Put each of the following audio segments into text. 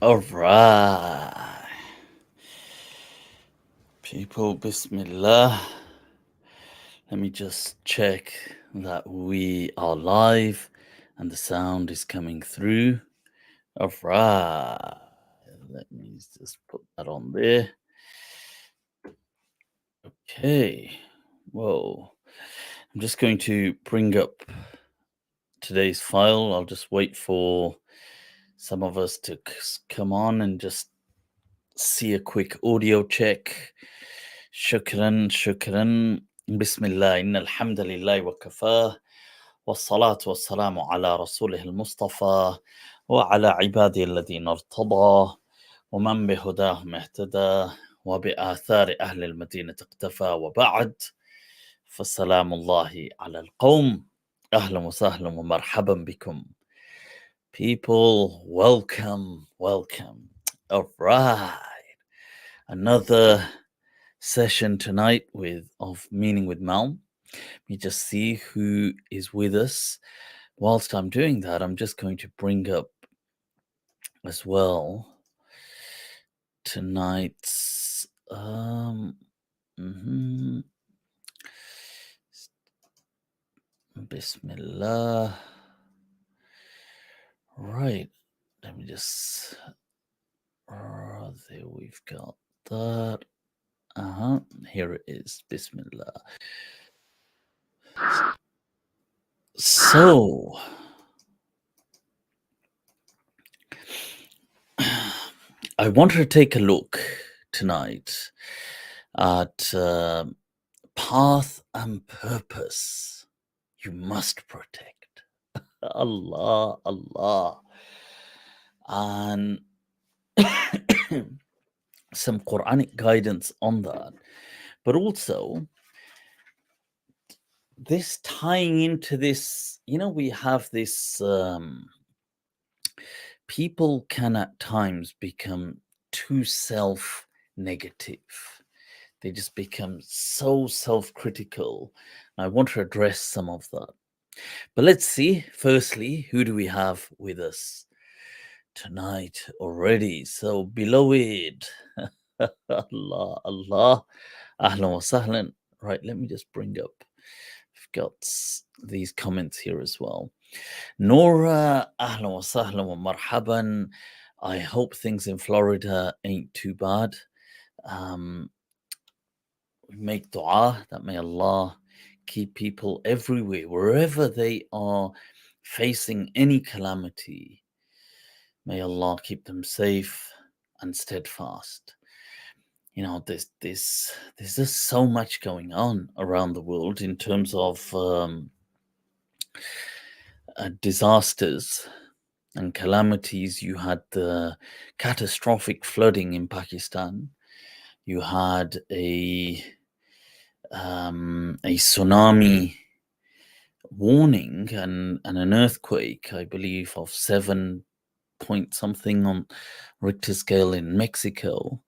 All right. People, Bismillah. Let me just check that we are live and the sound is coming through. All right. Let me just put that on there. Okay. Whoa. I'm just going to bring up today's file. I'll just wait for some of us to come on and just see a quick audio check. Shukran, shukran. Bismillah, inna alhamdulillah wa kafah. والصلاة والسلام على رسوله المصطفى وعلى عباده الذين ارتضى ومن بهداهم اهتدى وبآثار أهل المدينة اقتفى وبعد فالسلام الله على القوم أهلا وسهلا ومرحبا بكم. People, welcome. All right. Another session tonight of Meaning with MALM. Let me just see who is with us. Whilst I'm doing that, I'm just going to bring up as well tonight's Bismillah. Right. Let me just there we've got that. Here it is. Bismillah. So I wanted to take a look tonight at path and purpose you must protect. Allah, Allah. And some Quranic guidance on that. But also, this tying into this, we have this, people can at times become too self-negative. They just become so self-critical. I want to address some of that. But let's see, firstly, who do we have with us tonight already? So, beloved, Allah, Allah, ahlan wa sahlan. Right, let me just bring up, I've got these comments here as well. Nora, ahlan wa sahlan wa marhaban. I hope things in Florida ain't too bad. We make dua that may Allah keep people everywhere, wherever they are facing any calamity. May Allah keep them safe and steadfast. There's just so much going on around the world in terms of disasters and calamities. You had the catastrophic flooding in Pakistan. You had a tsunami warning and an earthquake, I believe, of 7 point something on Richter scale in Mexico.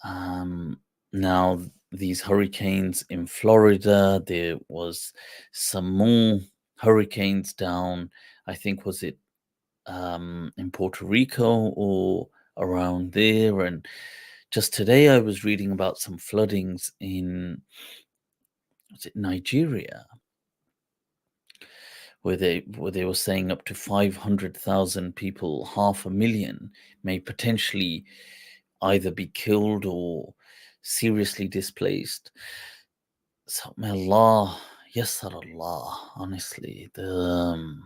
Now these hurricanes in Florida, there was some more hurricanes down, I think, was it in Puerto Rico or around there. And just today I was reading about some floodings in, was it Nigeria, where they were saying up to 500,000 people, 500,000, may potentially either be killed or seriously displaced. So may Allah, yassar Allah, honestly, it's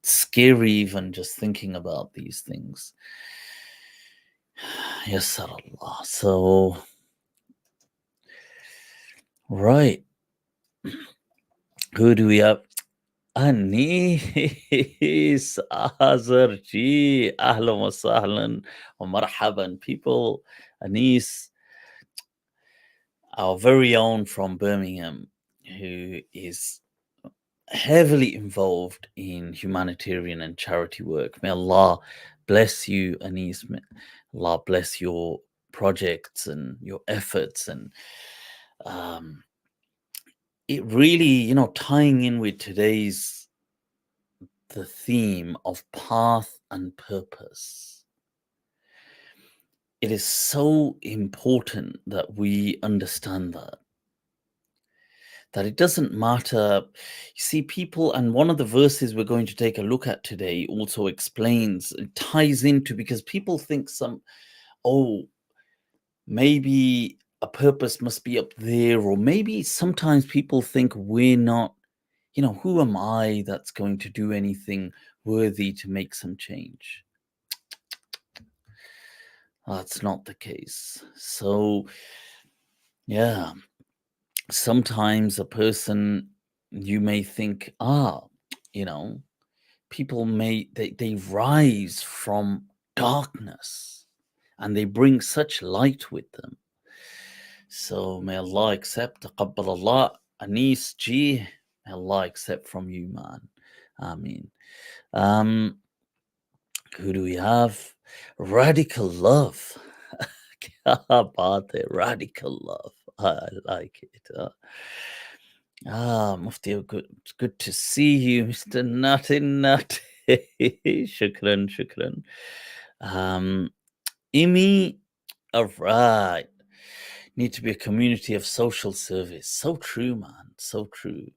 scary even just thinking about these things. Yassar Allah. So, right. Who do we have? Anis Azarji, ahlan wa sahlan wa marhaban. People, Anis, our very own from Birmingham, who is heavily involved in humanitarian and charity work. May Allah bless you, Anis. May Allah bless your projects and your efforts. And it really, tying in with today's the theme of path and purpose. it is so important that we understand that it doesn't matter. You see, people, and one of the verses we're going to take a look at today also explains, it ties into, because people think maybe a purpose must be up there, or maybe sometimes people think we're not, who am I that's going to do anything worthy to make some change? That's not the case. So, yeah, sometimes a person, you may think, people they rise from darkness and they bring such light with them. So may Allah accept. Taqabbal Allah. Anis G. May Allah accept from you, man. Ameen. Who do we have? Radical love. Kya baat hai, radical love. I like it. Mufti, good to see you, Mr. Nutty Nutty. Shukran. Imi, all right. Need to be a community of social service. So true, man. So true.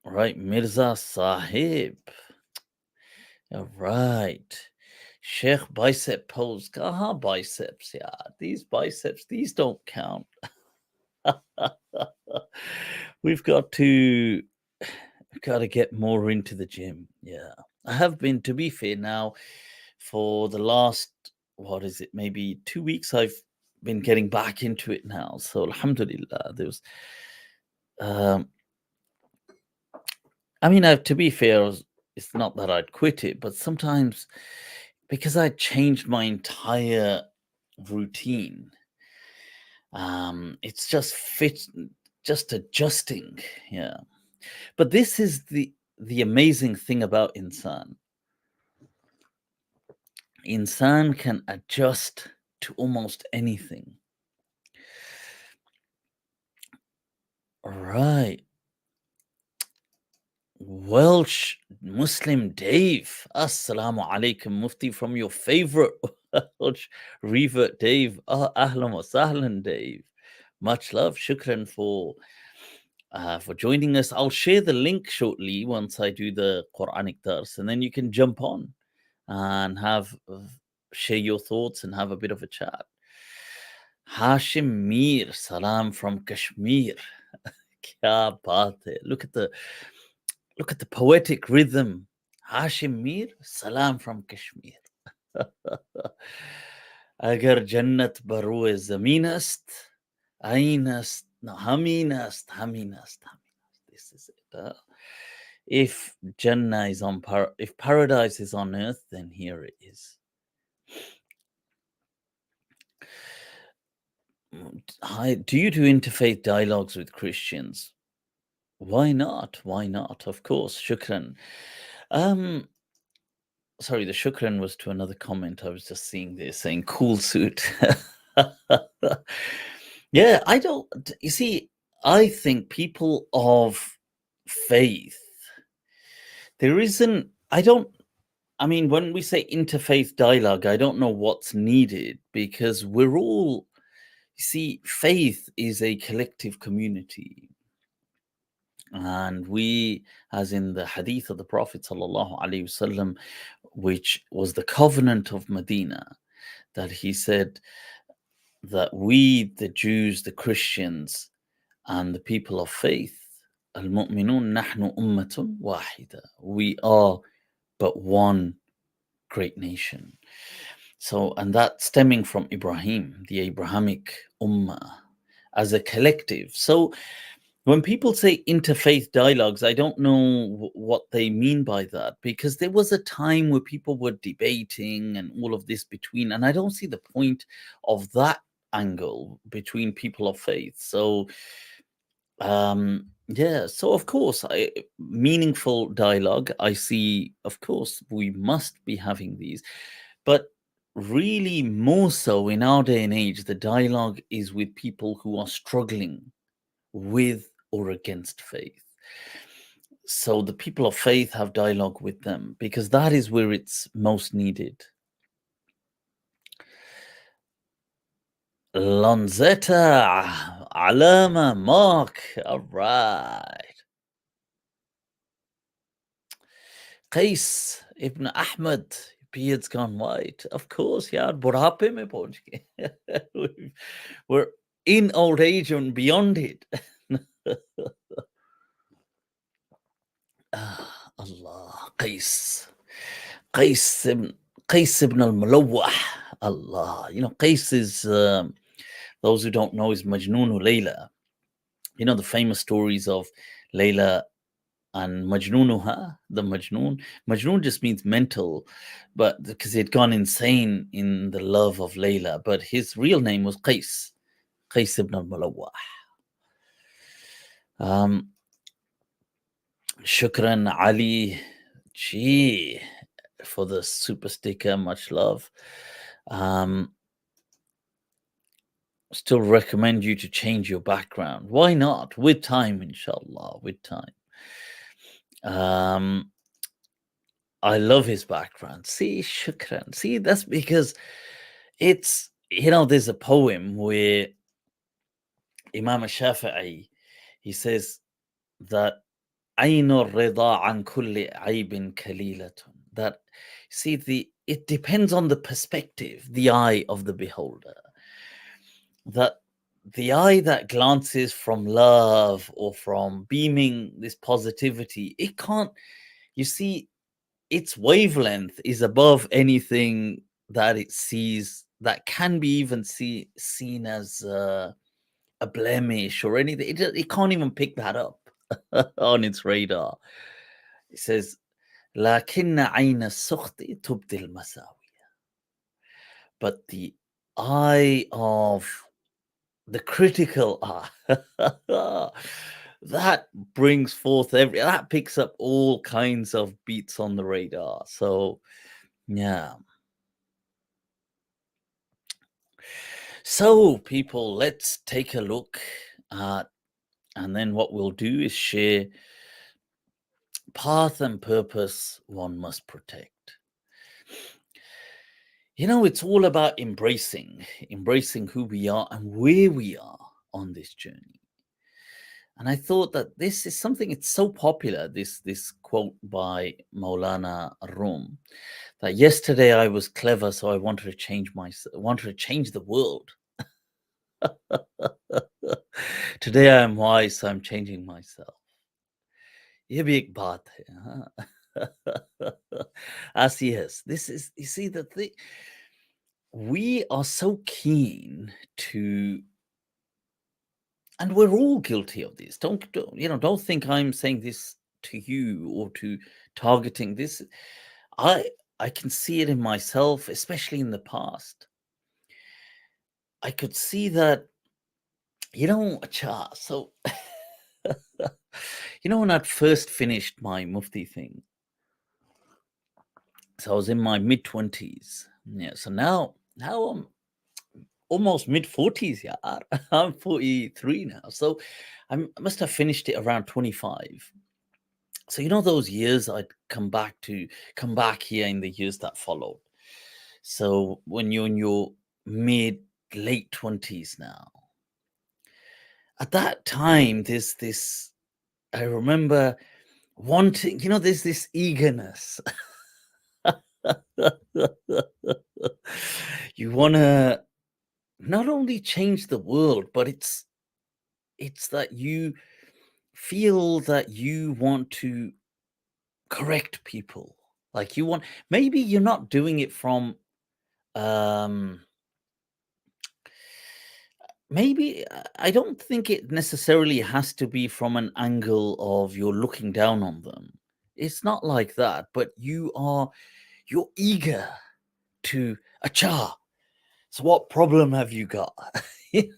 Right, Mirza Sahib. All right. Sheikh bicep pose. Biceps, yeah. These biceps, these don't count. We've got to get more into the gym. Yeah. I have been, to be fair, now for the last, maybe 2 weeks, I've been getting back into it now. So alhamdulillah, there was to be fair, it's not that I'd quit it, but sometimes because I changed my entire routine, it's just adjusting. Yeah. But this is the amazing thing about insan. Insan can adjust to almost anything. Right. Welsh Muslim Dave. Assalamu alaikum, Mufti, from your favorite Welsh revert, Dave. Ahlan wa sahlan, Dave. Much love. Shukran for joining us. I'll share the link shortly once I do the Quranic dars, and then you can jump on and share your thoughts and have a bit of a chat. Hashim Mir, salam from Kashmir. Kya baat hai. Look at the poetic rhythm. Hashim Mir, salam from Kashmir. Agar jannat baruye zameen ast, ain ast, no, hameen ast. This is it. If Jannah is if paradise is on earth, then here it is. Hi, do you do interfaith dialogues with Christians? Why not? Of course. Shukran. Sorry, the shukran was to another comment. I was just seeing this saying cool suit. Yeah, you see, I think people of faith, when we say interfaith dialogue, I don't know what's needed, because we're all, you see, faith is a collective community. And we, as in the hadith of the Prophet sallallahu alaihi wasallam, which was the covenant of Medina, that he said that we, the Jews, the Christians, and the people of faith, al-mu'minun nahnu ummatun wahida, we are but one great nation. So, and that stemming from Ibrahim, the Abrahamic ummah, as a collective. So when people say interfaith dialogues, I don't know what they mean by that, because there was a time where people were debating and all of this between, and I don't see the point of that angle between people of faith. So, yeah, so of course, meaningful dialogue, I see, of course, we must be having these, but really more so in our day and age, the dialogue is with people who are struggling with or against faith. So the people of faith have dialogue with them, because that is where it's most needed. Lanzetta Alama Mark. All right. Qais ibn Ahmad. Beard's gone white. Of course, yeah. Burhape mein pahunch gaye. We're in old age and beyond it. Allah. Qais. Qais ibn al-Mulawwah. Allah. You know, Qais is, those who don't know, is Majnoon Layla. You know, the famous stories of Layla and Majnoonuha, the Majnoon. Majnoon just means mental, but because he'd gone insane in the love of Layla. But his real name was Qais, Qais ibn al-Mulawwah. Shukran Ali, gee, for the super sticker, much love. Still recommend you to change your background. Why not? With time, inshallah, with time. I love his background. See, shukran. See, that's because it's, you know, there's a poem where Imam Shafi'i, he says that Aynur rida an kulli aibin kalilatun. That, see, it depends on the perspective, the eye of the beholder. That the eye that glances from love or from beaming this positivity, it can't, you see, its wavelength is above anything that it sees that can be even seen as a blemish or anything. It can't even pick that up on its radar. It says, "Lakinna ayna sukhti tubdil masawi." But the eye of the critical eye that brings forth that picks up all kinds of beats on the radar. So yeah. So, people, let's take a look at, and then what we'll do is share path and purpose one must protect. You know, it's all about embracing who we are and where we are on this journey. And I thought that this is something, it's so popular, this quote by Maulana Rum, that yesterday I was clever, so I wanted to change the world. Today I am wise, so I'm changing myself. ये भी एक बात है, हाँ? As yes, this is, you see, we are so keen to, and we're all guilty of this. Don't think I'm saying this to you or to targeting this. I can see it in myself, especially in the past. I could see that, so when I'd first finished my Mufti thing, so I was in my mid-20s. Yeah, so now I'm almost mid-40s. Yeah, I'm 43 now. So I must have finished it around 25. So those years I'd come back here in the years that followed. So when you're in your late 20s now, at that time, there's this, I remember wanting, there's this eagerness. You want to not only change the world, but it's that you feel that you want to correct people. Like maybe you're not doing it from, maybe I don't think it necessarily has to be from an angle of you're looking down on them. It's not like that, but you're eager to acha. So what problem have you got? You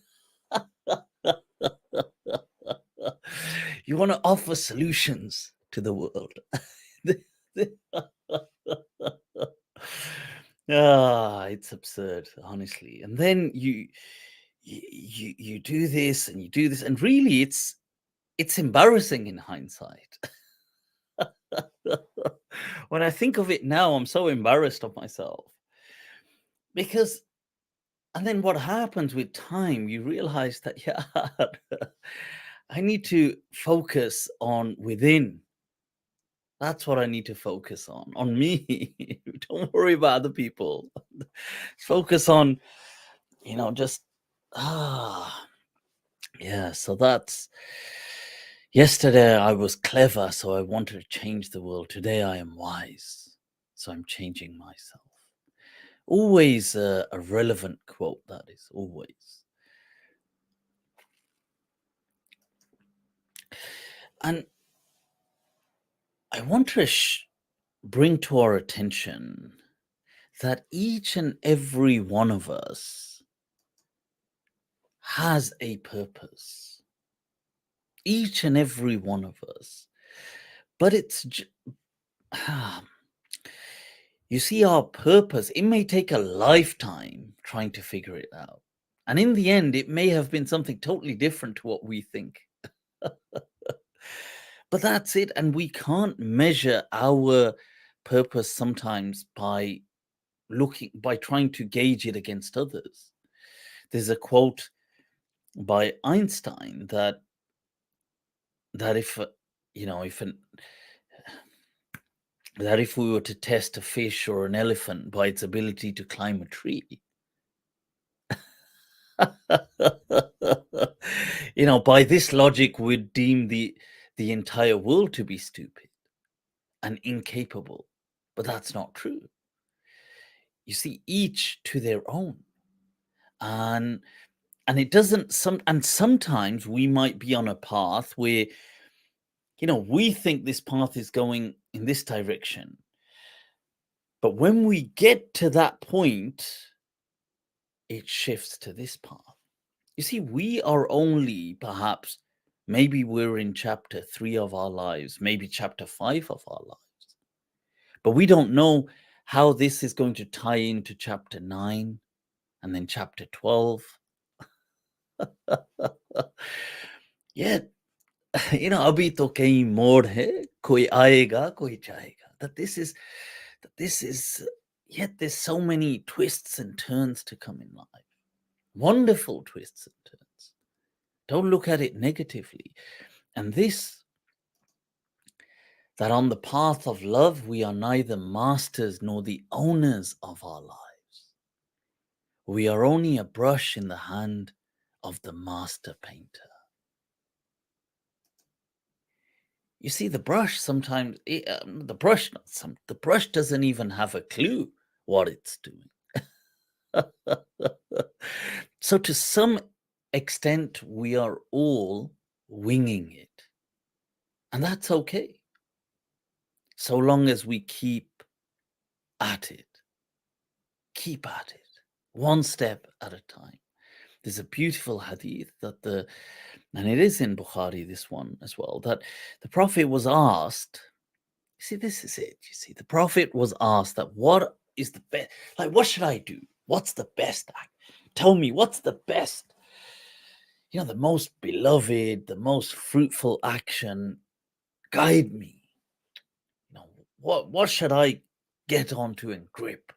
want to offer solutions to the world. It's absurd, honestly. And then you do this and you do this, and really it's embarrassing in hindsight. When I think of it now, I'm so embarrassed of myself, because And then what happens with time, you realize that, yeah, I need to focus on within. That's what I need to focus on me. Don't worry about other people. Focus on, just, yeah. So that's, yesterday I was clever, so I wanted to change the world. Today I am wise, so I'm changing myself. Always a relevant quote, that is, always. And I want to bring to our attention that each and every one of us has a purpose. Each and every one of us. But you see, our purpose, it may take a lifetime trying to figure it out. And in the end, it may have been something totally different to what we think. But that's it. And we can't measure our purpose sometimes by trying to gauge it against others. There's a quote by Einstein that if if we were to test a fish or an elephant by its ability to climb a tree, by this logic, we'd deem the entire world to be stupid and incapable. But that's not true. You see, each to their own. And it doesn't sometimes we might be on a path where we think this path is going in this direction, but when we get to that point, it shifts to this path. You see, we are only perhaps, maybe we're in chapter 3 of our lives, maybe chapter 5 of our lives, but we don't know how this is going to tie into chapter 9 and then chapter 12. Yeah, अभी तो कहीं मोड़ है, कोई आएगा, कोई जाएगा. That this is, yet there's so many twists and turns to come in life. Wonderful twists and turns. Don't look at it negatively. And that on the path of love, we are neither masters nor the owners of our lives. We are only a brush in the hand of the master painter. You see, the brush sometimes, the brush doesn't even have a clue what it's doing. So to some extent, we are all winging it. And that's okay. So long as we keep at it. Keep at it. One step at a time. There's a beautiful hadith and it is in Bukhari, this one as well, that the Prophet was asked, you see, this is it. You see, the Prophet was asked that what is the best, like, what should I do? What's the best act? Tell me, what's the best, the most beloved, the most fruitful action? Guide me. What should I get onto and grip?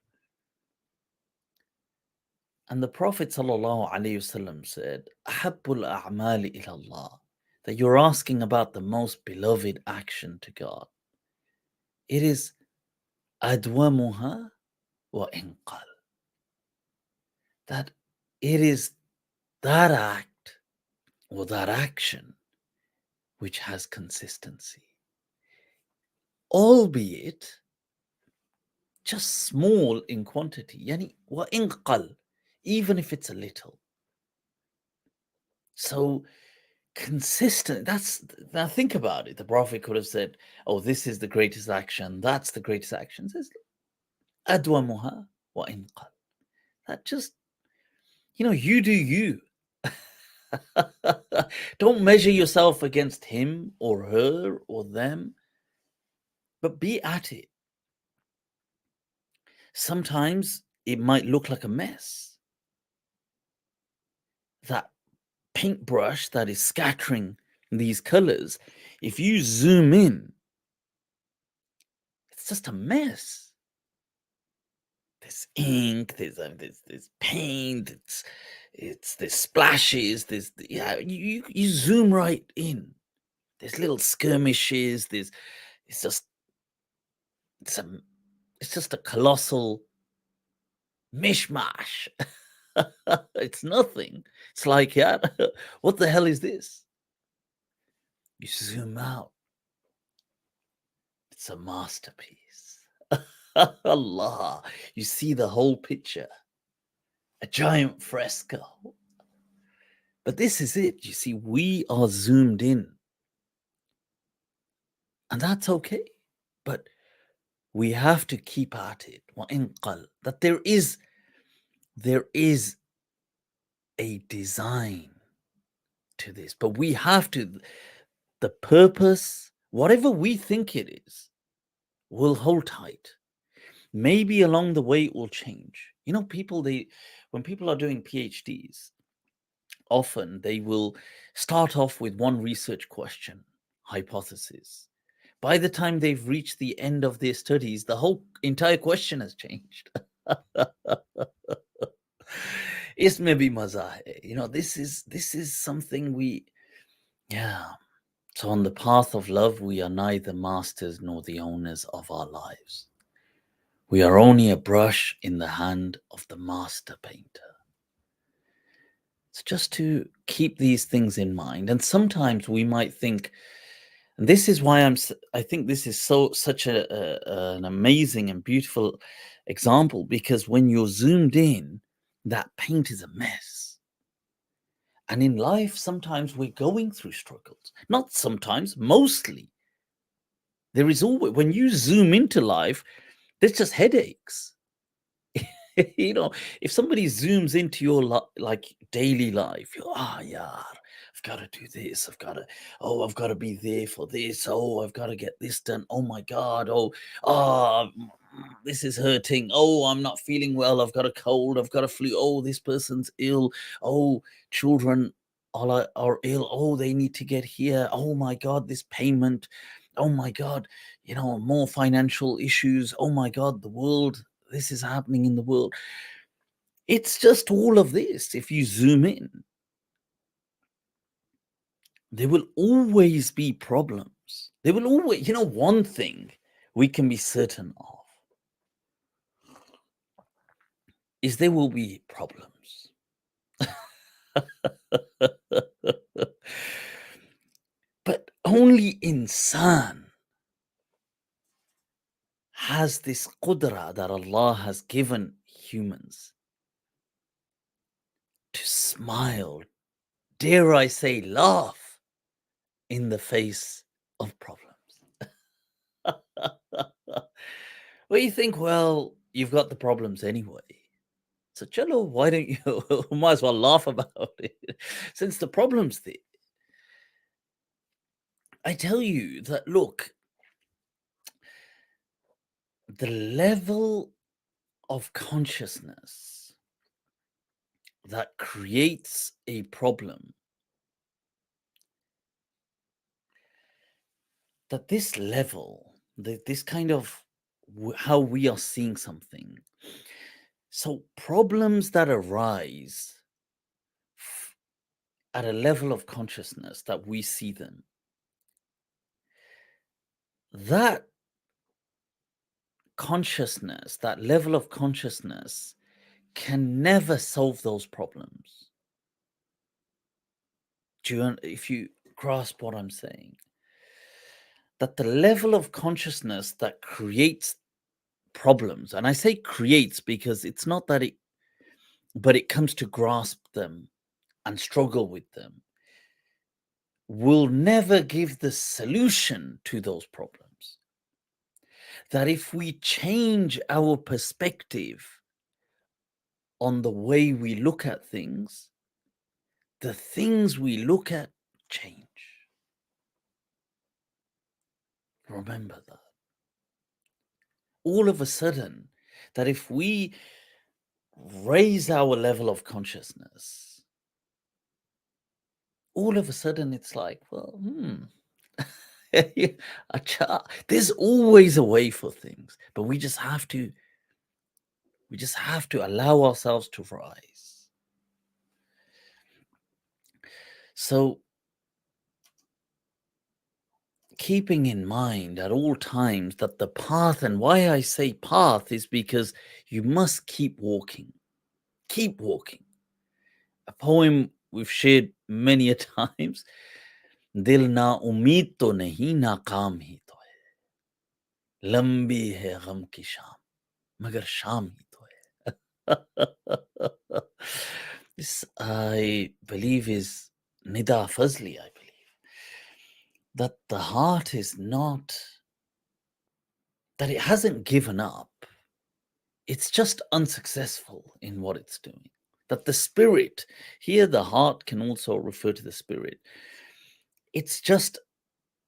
And the Prophet ﷺ said, Ahabbul a'mali ila Allah, that you're asking about the most beloved action to God. It is adwamuha wa inqal. That it is that act or that action which has consistency, albeit just small in quantity. Yani wa inqal, even if it's a little. So consistent. Now think about it. The Prophet could have said, "Oh, this is the greatest action. That's the greatest action." It says, "Adwamuha wa inqal." That just, you do you. Don't measure yourself against him or her or them, but be at it. Sometimes it might look like a mess. That paintbrush that is scattering these colors, if you zoom in, it's just a mess. there's ink, there's paint, there's splashes, you zoom right in. There's little skirmishes. It's just it's a it's just a colossal mishmash. It's nothing. It's like, yeah, what the hell is this? You zoom out. It's a masterpiece. Allah, you see the whole picture. A giant fresco. But this is it. You see, we are zoomed in. And that's okay. But we have to keep at it. That there is a design to this. But we have to, the purpose, whatever we think it is, will hold tight. Maybe along the way it will change. You know, when people are doing PhDs, often they will start off with one research question, hypothesis. By the time they've reached the end of their studies, the whole entire question has changed. It's maybe mazah. You know, this is something So on the path of love, we are neither masters nor the owners of our lives. We are only a brush in the hand of the master painter. It's just to keep these things in mind. And sometimes we might think, and this is why I think this is such an amazing and beautiful example, because when you're zoomed in, that paint is a mess. And in life, sometimes we're going through struggles. Not sometimes, mostly. There is always, when you zoom into life, there's just headaches. You know, if somebody zooms into your like daily life, you're, yeah, I've got to do this. I've got to be there for this. Oh, I've got to get this done. Oh my God. This is hurting. Oh, I'm not feeling well. I've got a cold. I've got a flu. Oh, this person's ill. Oh, children are ill. Oh, they need to get here. Oh my God, this payment. Oh my God, you know, more financial issues. Oh my God, the world. This is happening in the world. It's just all of this. If you zoom in, there will always be problems. There will always, you know, one thing we can be certain of is there will be problems. But only insan has this qudra that Allah has given humans to smile, dare I say, laugh in the face of problems. Well, you think, well, you've got the problems anyway. So, chalo, why don't you might as well laugh about it since the problem's there? I tell you that, look, the level of consciousness that creates a problem, that this level, this kind of how we are seeing something. So problems that arise at a level of consciousness that we see them, that consciousness, that level of consciousness can never solve those problems. If you grasp what I'm saying, that the level of consciousness that creates problems, and I say creates because it's not that but it comes to grasp them and struggle with them, will never give the solution to those problems. That if we change our perspective on the way we look at things, the things we look at change. Remember that. All of a sudden, that if we raise our level of consciousness, all of a sudden it's like, well, there's always a way for things, but we just have to We just have to allow ourselves to rise. So, keeping in mind at all times that the path, and why I say path is because you must keep walking. Keep walking. A poem we've shared many a times. Dil na umeed to nahi, naakaam hi to hai. Lambi hai gham ki shaam, magar shaam hi to hai. This, I believe, is Nida Fazli, I believe. That the heart is not, that it hasn't given up. It's just unsuccessful in what it's doing. That the spirit, here the heart can also refer to the spirit, it's just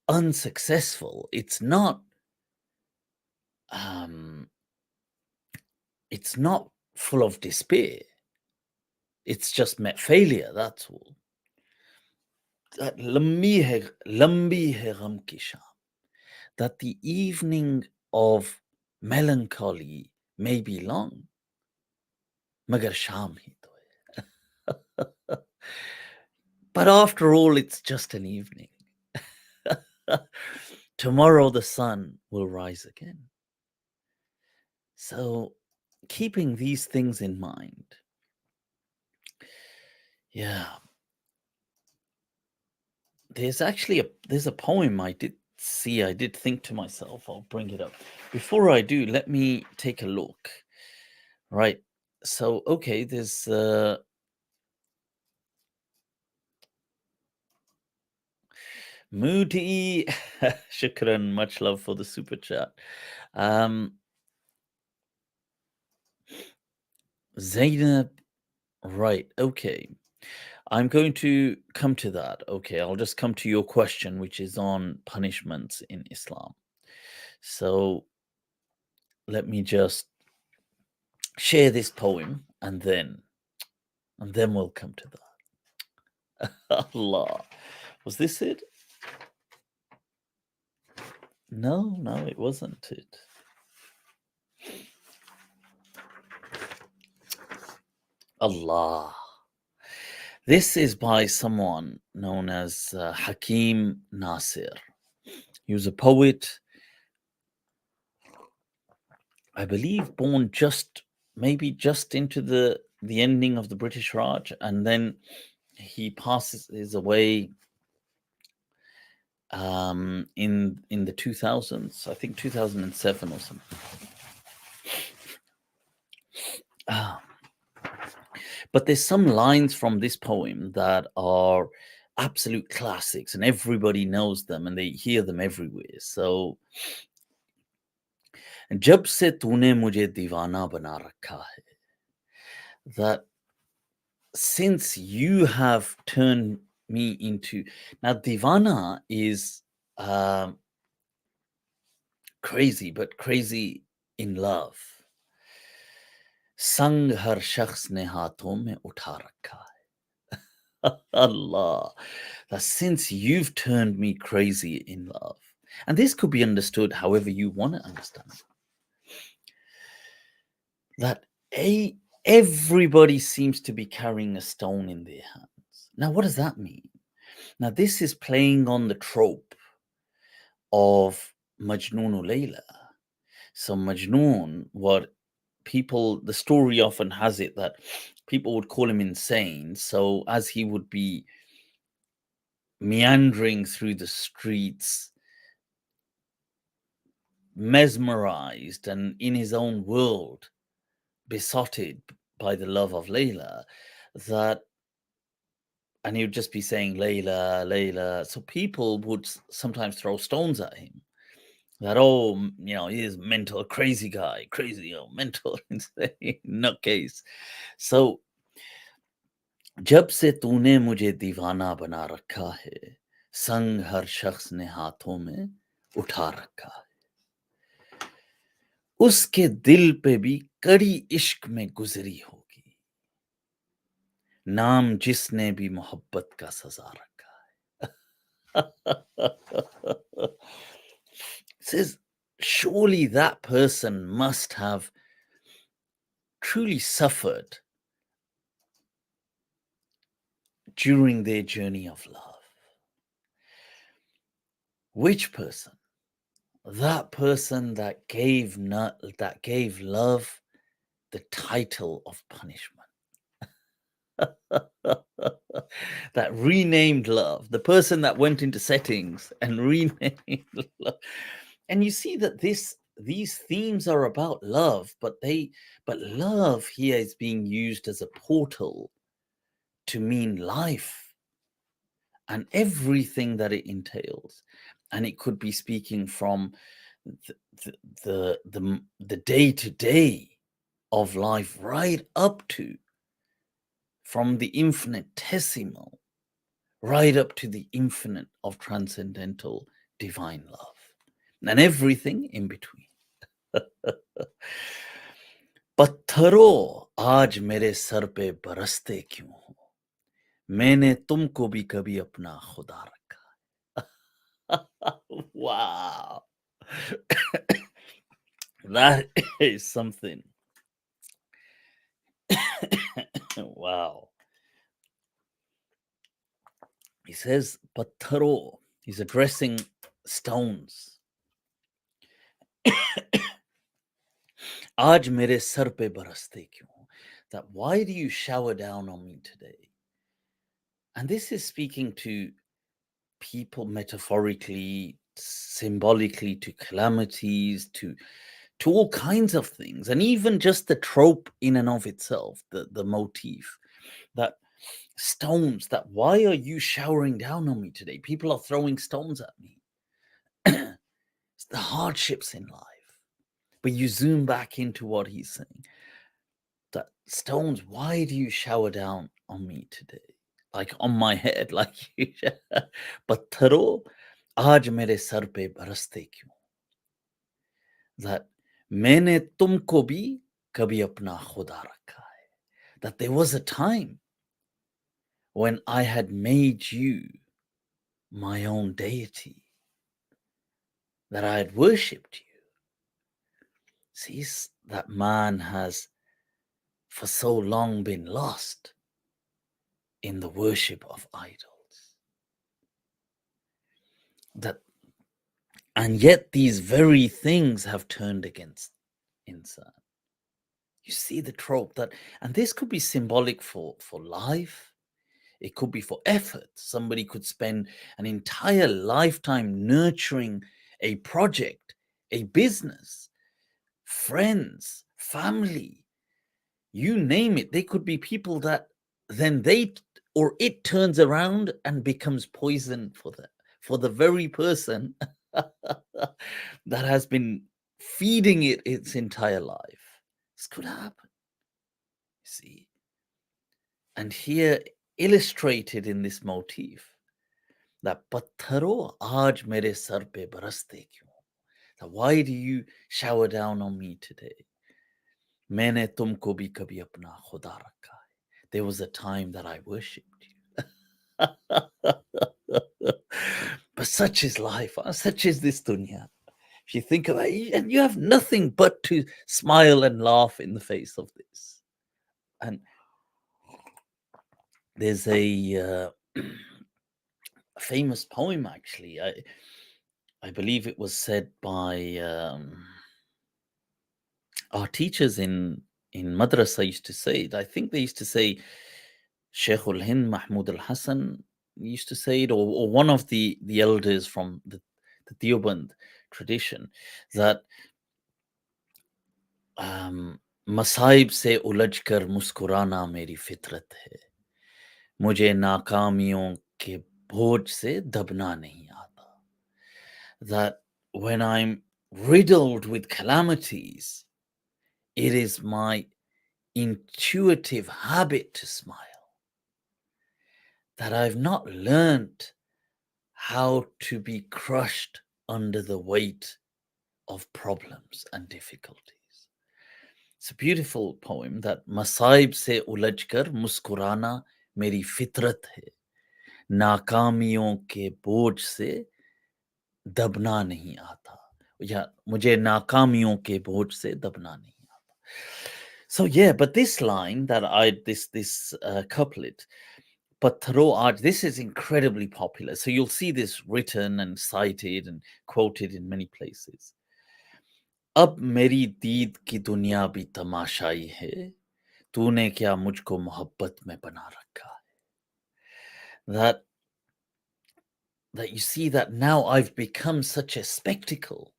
unsuccessful. It's not full of despair. It's just met failure, that's all. That lambi hai gham ki shaam, that the evening of melancholy may be long, magar shaam hi to hai. But after all, it's just an evening. Tomorrow the sun will rise again. So, keeping these things in mind, yeah. There's a poem I did see. I did think to myself, I'll bring it up. Before I do, let me take a look. Right. So, okay, there's Moody. Shukran, much love for the super chat. Zainab, right, okay. I'm going to come to that. Okay, I'll just come to your question, which is on punishments in Islam. So let me just share this poem and then we'll come to that. Allah. Was this it? No, it wasn't it. Allah. This is by someone known as Hakeem Naseer. He was a poet, I believe, born maybe just into the ending of the British Raj, and then he passes away in the 2000s, I think 2007 or something. But there's some lines from this poem that are absolute classics, and everybody knows them, and they hear them everywhere. So, जब से तूने मुझे दीवाना बना रखा है, that since you have turned me into, now divana is crazy, but crazy in love. संग हर शख्स ने हाथों में उठा रखा है. Allah, that since you've turned me crazy in love, and this could be understood however you want to understand it, that everybody seems to be carrying a stone in their hands. Now, what does that mean? Now, this is playing on the trope of Majnoon Layla. So Majnoon, the story often has it that people would call him insane. So as he would be meandering through the streets, mesmerized and in his own world, besotted by the love of Layla, and he would just be saying Layla, Layla. So people would sometimes throw stones at him. That, he is mental, crazy guy, crazy, mental, insane, nutcase. So, जब से तूने मुझे दीवाना बना रखा है, संग हर शख्स ने हाथों में उठा रखा है, उसके दिल पे भी कड़ी इश्क में गुजरी होगी, नाम जिसने भी मोहब्बत का सजा रखा है. Says, surely that person must have truly suffered during their journey of love. Which person? That person that gave love the title of punishment. That renamed love, the person that went into settings and renamed love. And you see that these themes are about love, but love here is being used as a portal to mean life and everything that it entails. And it could be speaking from the day-to-day of life right up to, from the infinitesimal right up to the infinite of transcendental divine love, and everything in between. पत्थरों आज मेरे sir पे बरसते क्यों हो, मैंने तुमको भी कभी अपना खुदा रखा. Wow. That is something. Wow. He says patharo. He's addressing stones. Aaj mere sar pe baraste kyun? That why do you shower down on me today? And this is speaking to people metaphorically, symbolically, to calamities, to all kinds of things, and even just the trope in and of itself, the motif, that stones, that why are you showering down on me today? People are throwing stones at me. It's the hardships in life. But you zoom back into what he's saying. That stones, why do you shower down on me today? Like on my head, like you. Patharo, aaj mere sar pe baraste kyun? That मैंने तुमको भी कभी अपना खुदा रखा है. That there was a time when I had made you my own deity, that I had worshipped you. See, that man has for so long been lost in the worship of idols. And yet these very things have turned against insan. You see the trope that, and this could be symbolic for life. It could be for effort. Somebody could spend an entire lifetime nurturing a project, a business, friends, family, you name it. They could be people that then it turns around and becomes poison for the very person that has been feeding it its entire life. This could happen. See? And here, illustrated in this motif, that patharo aaj mere sar pe baraste kyun? That why do you shower down on me today? मैंने तुमको भी कभी अपना खुदा रखा है. There was a time that I worshipped you. But such is life, such is this dunya. If you think about it, and you have nothing but to smile and laugh in the face of this. And there's a famous poem, actually. I believe it was said by our teachers in madrasa used to say it. I think they used to say, Sheikh al-Hind Mahmud al-Hassan used to say it, or one of the elders from the Deoband tradition, that मसाइब से उलझ कर मुस्कुराना मेरी फितरत है, मुझे नाकामियों के बोझ से दबना नहीं आता. That when I'm riddled with calamities, it is my intuitive habit to smile. That I've not learned how to be crushed under the weight of problems and difficulties. It's a beautiful poem, that मसाइब से उलझ कर मुस्कुराना मेरी फितरत है, नाकामियों के बोझ से दबना नहीं आता, या मुझे नाकामियों के बोझ से दबना नहीं आता. So yeah, but this line that this couplet, Pathro Aaj, this is incredibly popular. So you'll see this written and cited and quoted in many places. अब मेरी दीद की दुनिया भी तमाशाई है, तूने क्या मुझको मोहब्बत में बना रखा है. That you see that now I've become such a spectacle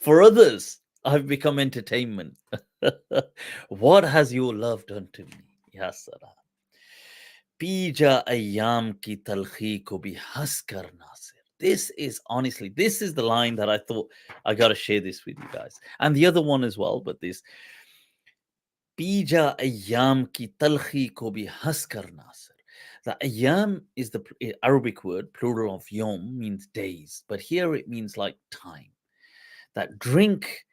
for others. I've become entertainment. What has your love done to me? Ya Salam. Pija ayyam ki talkhi ko bhi has kar Naseer. This is honestly, this is the line that I thought I got to share this with you guys. And the other one as well, but this Pija ayyam ki talkhi ko bhi has kar Naseer. The ayyam is the Arabic word, plural of yom, means days. But here it means like time. That drink,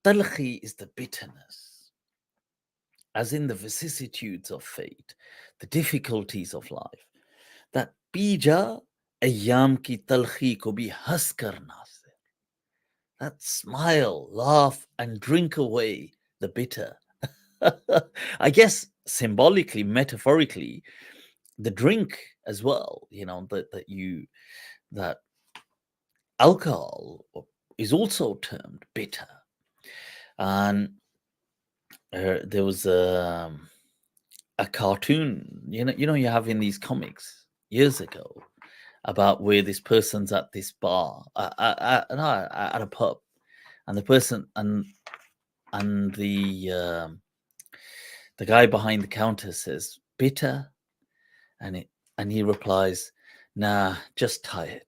talkhi is the bitterness, as in the vicissitudes of fate, the difficulties of life. That bija ayyam ki talkhi ko bhi has kar Naseer. That smile, laugh, and drink away the bitter. I guess symbolically, metaphorically, the drink as well, that alcohol is also termed bitter. And there was a cartoon, you have in these comics years ago about where this person's at this bar, at a pub, and the person and the guy behind the counter says bitter, and he replies, nah, just tired.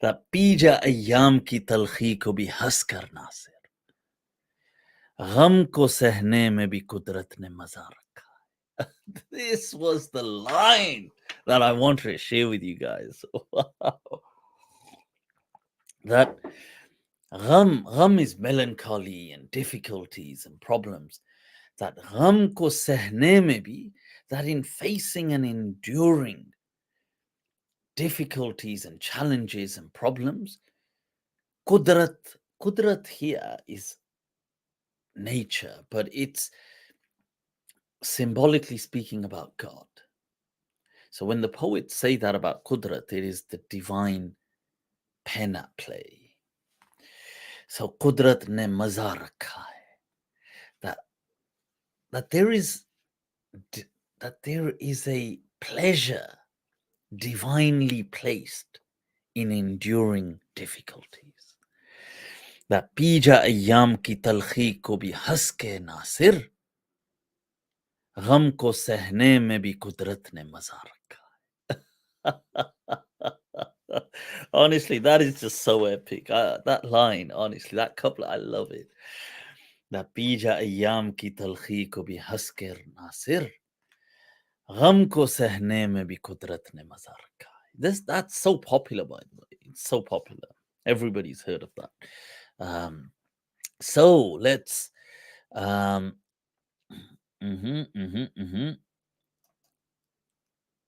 That bija ayyam ki talkhi ko bhi has kar Naseer. Gham ko sehne mein bhi kudrat ne maza rakha. This was the line that I wanted to share with you guys. Wow. That gham is melancholy and difficulties and problems. That gham ko sehne mein bhi, that in facing and enduring difficulties and challenges and problems, Kudrat here is nature, but it's symbolically speaking about God. So when the poets say that about Kudrat, it is the divine pen at play. So Kudrat ne maza rakha hai. That there is a pleasure divinely placed in enduring difficulties. That pija ayyam ki talkhi ko bhi has ke Naseer, gham ko sehne mein bhi kudrat ne maza rakha. Honestly, that is just so epic. That line, honestly, that couplet, I love it. That pija ayyam ki talkhi ko bhi has ke Naseer, gham ko sehne mein bhi kudrat ne maza rakha. That's so popular, by the way. It's so popular. Everybody's heard of that. So let's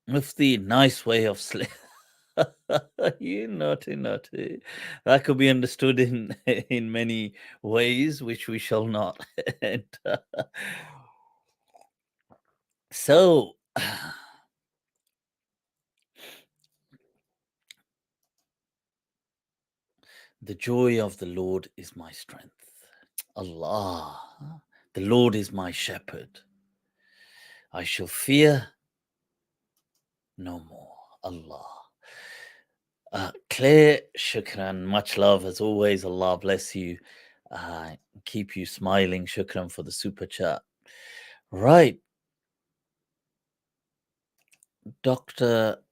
Mufti, nice way of sleep. You naughty. That could be understood in in many ways, which we shall not enter. So the joy of the Lord is my strength. Allah, the Lord is my shepherd. I shall fear no more. Allah. Claire, shukran, much love as always. Allah bless you. Keep you smiling. Shukran for the super chat. Right. Dr.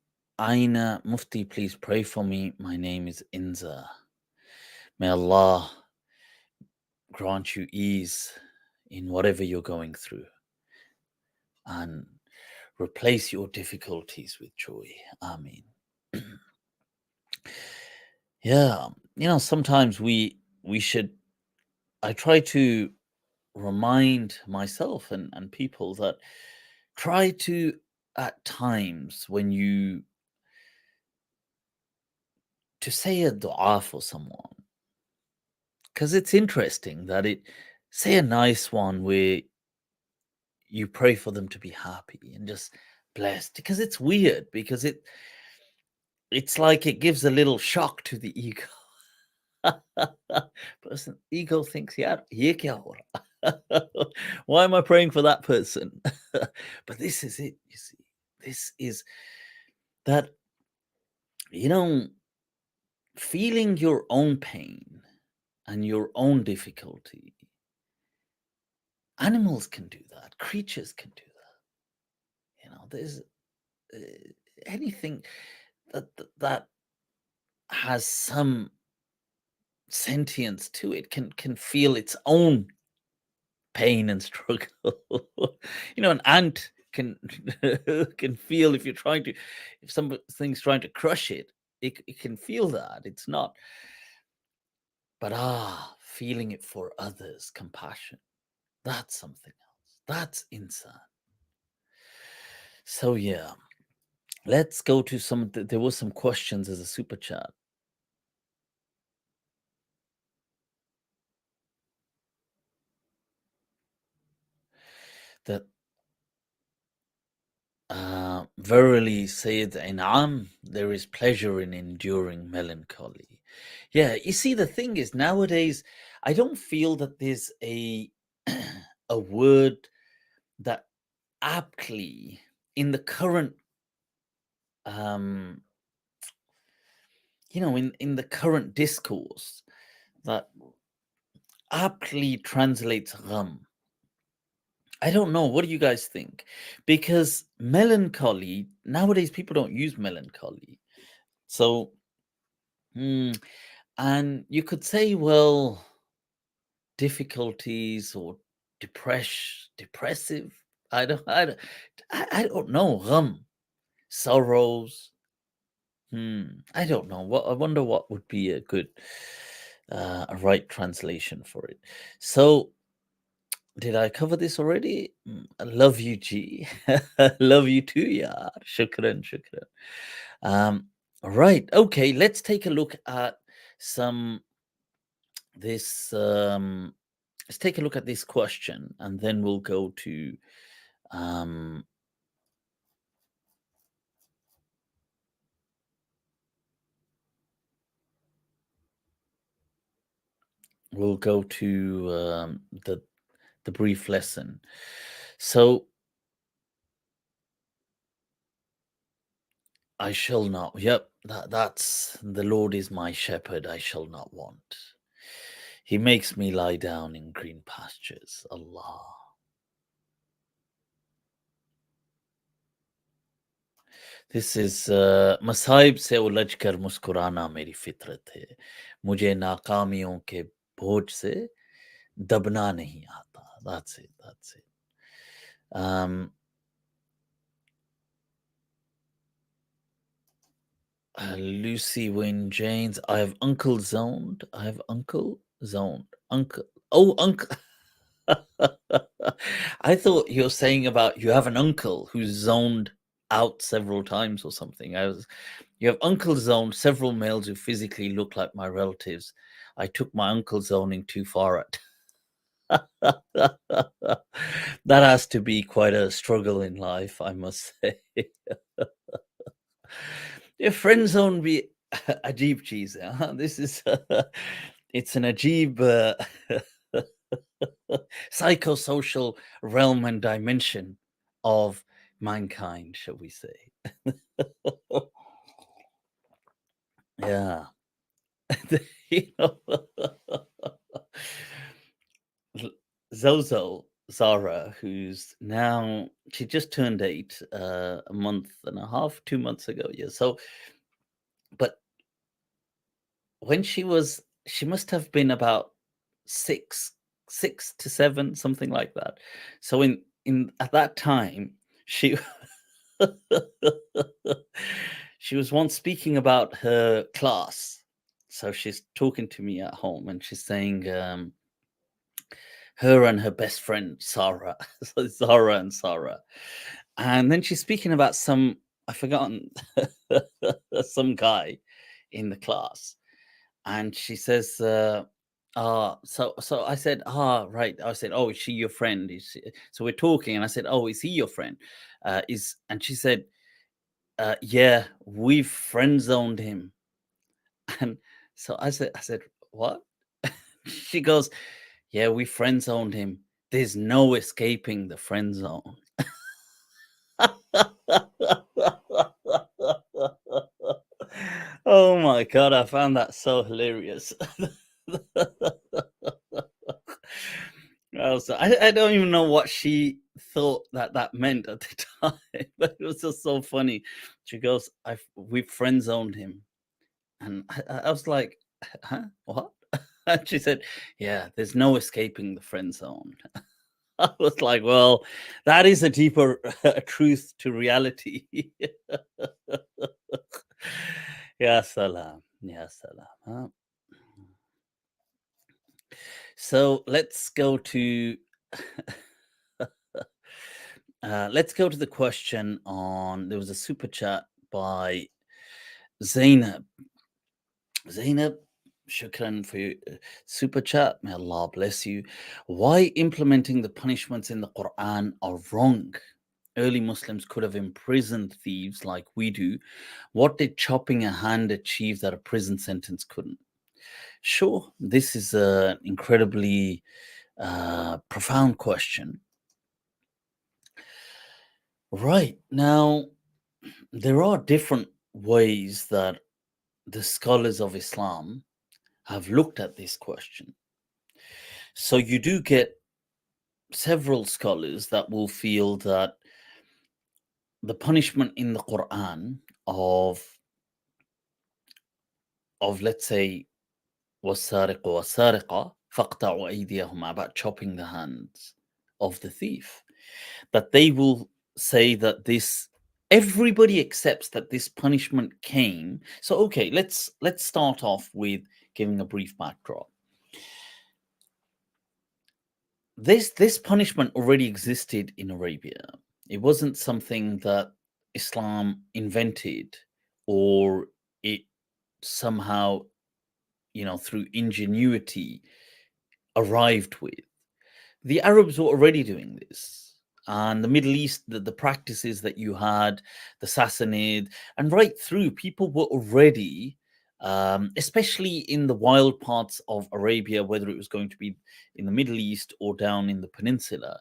Aina Mufti, please pray for me. My name is Inza. May Allah grant you ease in whatever you're going through and replace your difficulties with joy. Ameen. Yeah, sometimes we should, I try to remind myself and people that try to, at times when to say a dua for someone, because it's interesting that it say a nice one where you pray for them to be happy and just blessed, because it's weird, because it's like it gives a little shock to the ego. Person ego thinks, yeah, ye kya ho raha? Why am I praying for that person? But this is it, you see. This is that, you know, feeling your own pain and your own difficulty. Animals can do that. Creatures can do that. You know, there's anything that has some sentience to it can feel its own pain and struggle. You know, an ant can can feel if you're trying to, if something's trying to crush it, it can feel that. It's not, but feeling it for others, compassion, that's something else. That's insane. So yeah, let's go to some. There was some questions as a super chat. That verily saith In'am, there is pleasure in enduring melancholy. Yeah, you see, the thing is, nowadays, I don't feel that there's a a word that aptly in the current um in the current discourse that aptly translates gham. I don't know. What do you guys think? Because melancholy, nowadays people don't use melancholy. So, and you could say, well, difficulties or depressive. I don't know. Sorrows. I don't know. What I wonder what would be a good, a right translation for it. So, did I cover this already? I love you, G. Love you too, yeah. Shukran, shukran. Right. Okay. Let's take a look at some this. Let's take a look at this question, and then we'll go to um, the brief lesson. So I shall not. Yep, that's the Lord is my shepherd. I shall not want. He makes me lie down in green pastures. Allah. This is मसाइब से उलझ कर मुस्कुराना मेरी फितरत है मुझे नाकामियों के बोझ से दबना नहीं आता. That's it. That's it. Lucy Wynne Janes. I have uncle zoned. I have uncle zoned. Uncle. Oh, uncle. I thought you were saying about you have an uncle who's zoned out several times or something. You have uncle zoned several males who physically look like my relatives. I took my uncle zoning too far at. That has to be quite a struggle in life, I must say. Your friend zone be ajib cheese. Huh? This is it's an ajib psychosocial realm and dimension of mankind, shall we say. Yeah. You know, Zozo Zara, who's now she just turned 8 a month and a half, 2 months ago. Yeah. So, but when she must have been about 6, 6 to 7, something like that. So in at that time, she she was once speaking about her class. So she's talking to me at home, and she's saying her and her best friend Sarah, so Zara and Sarah, and then she's speaking about some I've forgotten some guy in the class, and she says, So I said, right. I said, oh, is she your friend? So we're talking, and I said, oh, is he your friend? And she said, yeah, we've friend zoned him. And so I said, what? She goes, yeah, we friend zoned him. There's no escaping the friend zone. Oh my god, I found that so hilarious. I don't even know what she thought that meant at the time, but it was just so funny. She goes, we friend zoned him. And I was like, huh? What? And she said, yeah, there's no escaping the friend zone. I was like, well, that is a deeper truth to reality. Ya salam. Ya salam. Huh? So let's go to the question on. There was a super chat by Zainab. Zainab, shukran for your super chat. May Allah bless you. Why implementing the punishments in the Quran are wrong? Early Muslims could have imprisoned thieves like we do. What did chopping a hand achieve that a prison sentence couldn't? Sure, this is an incredibly profound question. Right. Now, there are different ways that the scholars of Islam have looked at this question. So you do get several scholars that will feel that the punishment in the Quran of let's say والسارق والسارقة فاقطعوا أيديهما, about chopping the hands of the thief, that they will say that this, everybody accepts that this punishment came. So okay, let's start off with giving a brief backdrop. This punishment already existed in Arabia. It wasn't something that Islam invented, or it somehow, through ingenuity arrived with. The Arabs were already doing this. And the Middle East, the practices that you had, the Sassanid, and right through, people were already, especially in the wild parts of Arabia, whether it was going to be in the Middle East or down in the peninsula,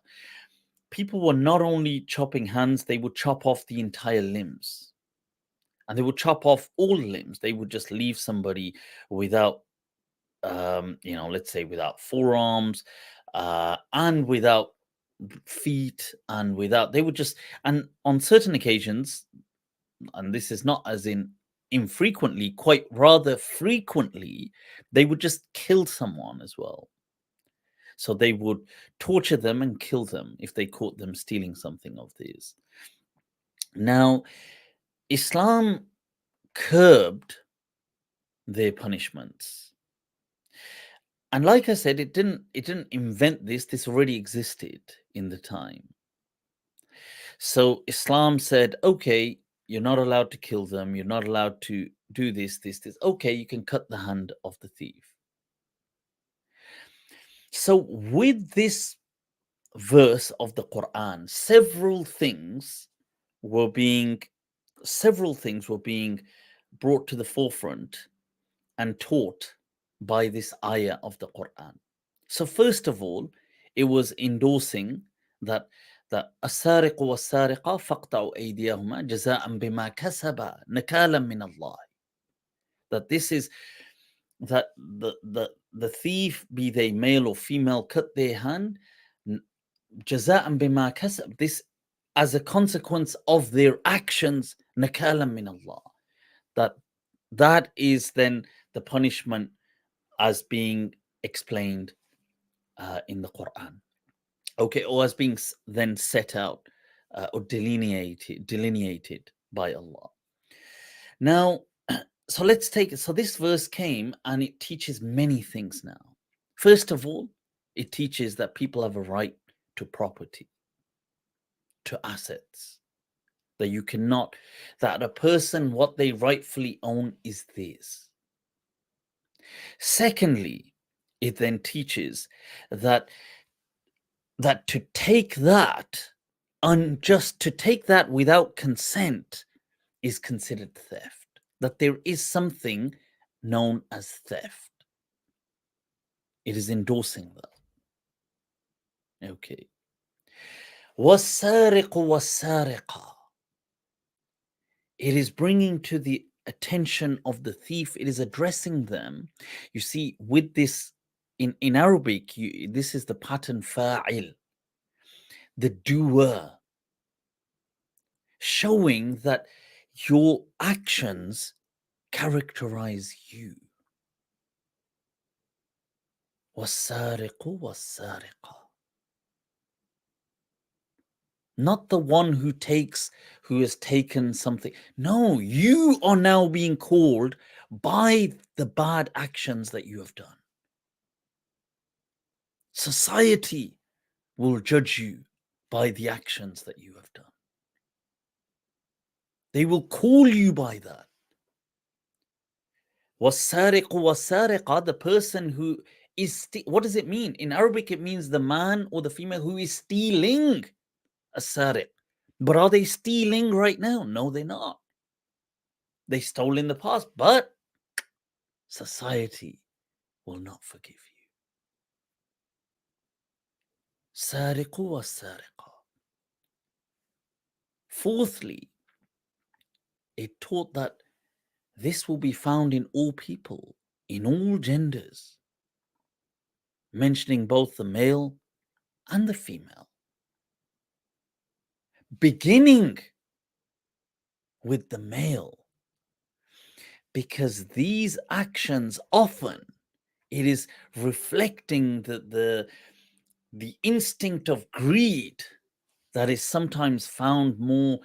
people were not only chopping hands, they would chop off the entire limbs. And they would chop off all limbs. They would just leave somebody without, let's say without forearms, and without feet, and without, they would just, and on certain occasions, and this is not as in infrequently, quite rather frequently, they would just kill someone as well. So they would torture them and kill them if they caught them stealing something of theirs. Now, Islam curbed their punishments. And like I said, it didn't invent this. This already existed in the time. So Islam said, okay, you're not allowed to kill them. You're not allowed to do this. Okay, you can cut the hand of the thief. So with this verse of the Quran, several things were being brought to the forefront and taught by this ayah of the Quran. So first of all, it was endorsing that السارق والسارقة فاقطعوا أيديهما جزاء بما كسبا نكالا من الله. That this is that the thief, be they male or female, cut their hand جزاء بما كسب, this as a consequence of their actions, نكالا من الله. That is then the punishment as being explained in the Quran. Okay, or as being then set out or delineated by Allah. Now, so let's take it. So this verse came and it teaches many things now. First of all, it teaches that people have a right to property, to assets. That you cannot, that a person, what they rightfully own is theirs. Secondly, it then teaches that to take that, just to take that without consent is considered theft. That there is something known as theft. It is endorsing that. Okay. وَالسَّارِقُ وَالسَّارِقَةُ. It is bringing to the attention of the thief. It is addressing them. You see, with this, in Arabic, this is the pattern fa'il, the doer, showing that your actions characterize you. وَالسَّارِقُ وَالسَّارِقَةُ. Not the one who has taken something. No, you are now being called by the bad actions that you have done. Society will judge you by the actions that you have done. They will call you by that. وَالسَّارِقُ وَالسَّارِقَةُ, the person who is, what does it mean? In Arabic, it means the man or the female who is stealing. As-sariq. But are they stealing right now? No, they're not. They stole in the past, but society will not forgive you. Sariqu wa sariqa. Fourthly, it taught that this will be found in all people, in all genders, mentioning both the male and the female, beginning with the male, because these actions often, it is reflecting the instinct of greed that is sometimes found more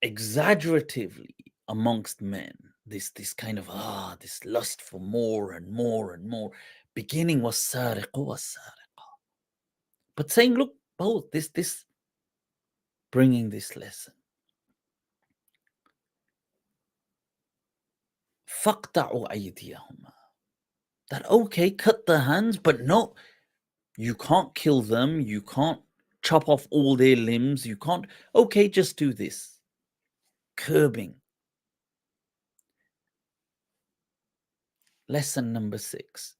exaggeratively amongst men. This kind of this lust for more and more and more, beginning was sariq was sariqa, but saying, look, both this bringing this lesson. فَقْطَعُوا أَيْدِيَهُمَا. That okay, cut their hands, but no, you can't kill them, you can't chop off all their limbs, you can't, okay, just do this. Curbing. Lesson number 6.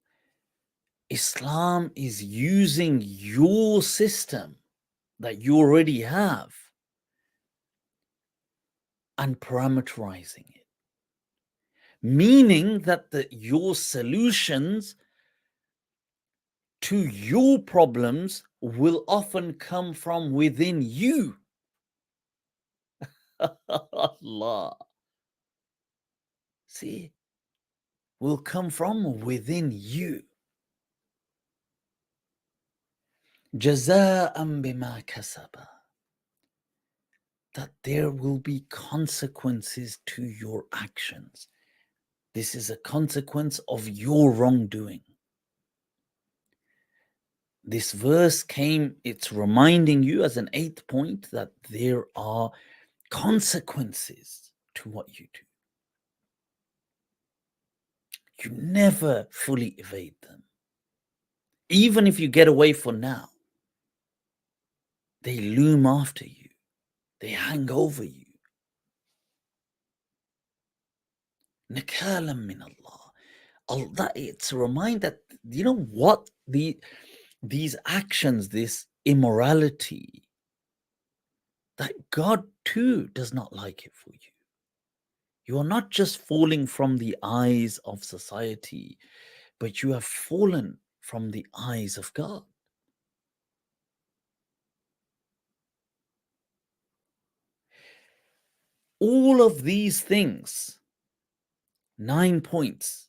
Islam is using your system that you already have and parameterizing it. Meaning that your solutions to your problems will often come from within you. Allah. See, will come from within you. Jaza'an bima kasaba. That there will be consequences to your actions. This is a consequence of your wrongdoing. This verse came, it's reminding you as an 8th point that there are consequences to what you do. You never fully evade them. Even if you get away for now, they loom after you. They hang over you. Nakalam min Allah. It's a reminder that, you know what, these actions, this immorality, that God too does not like it for you. You are not just falling from the eyes of society, but you have fallen from the eyes of God. All of these things, 9 points.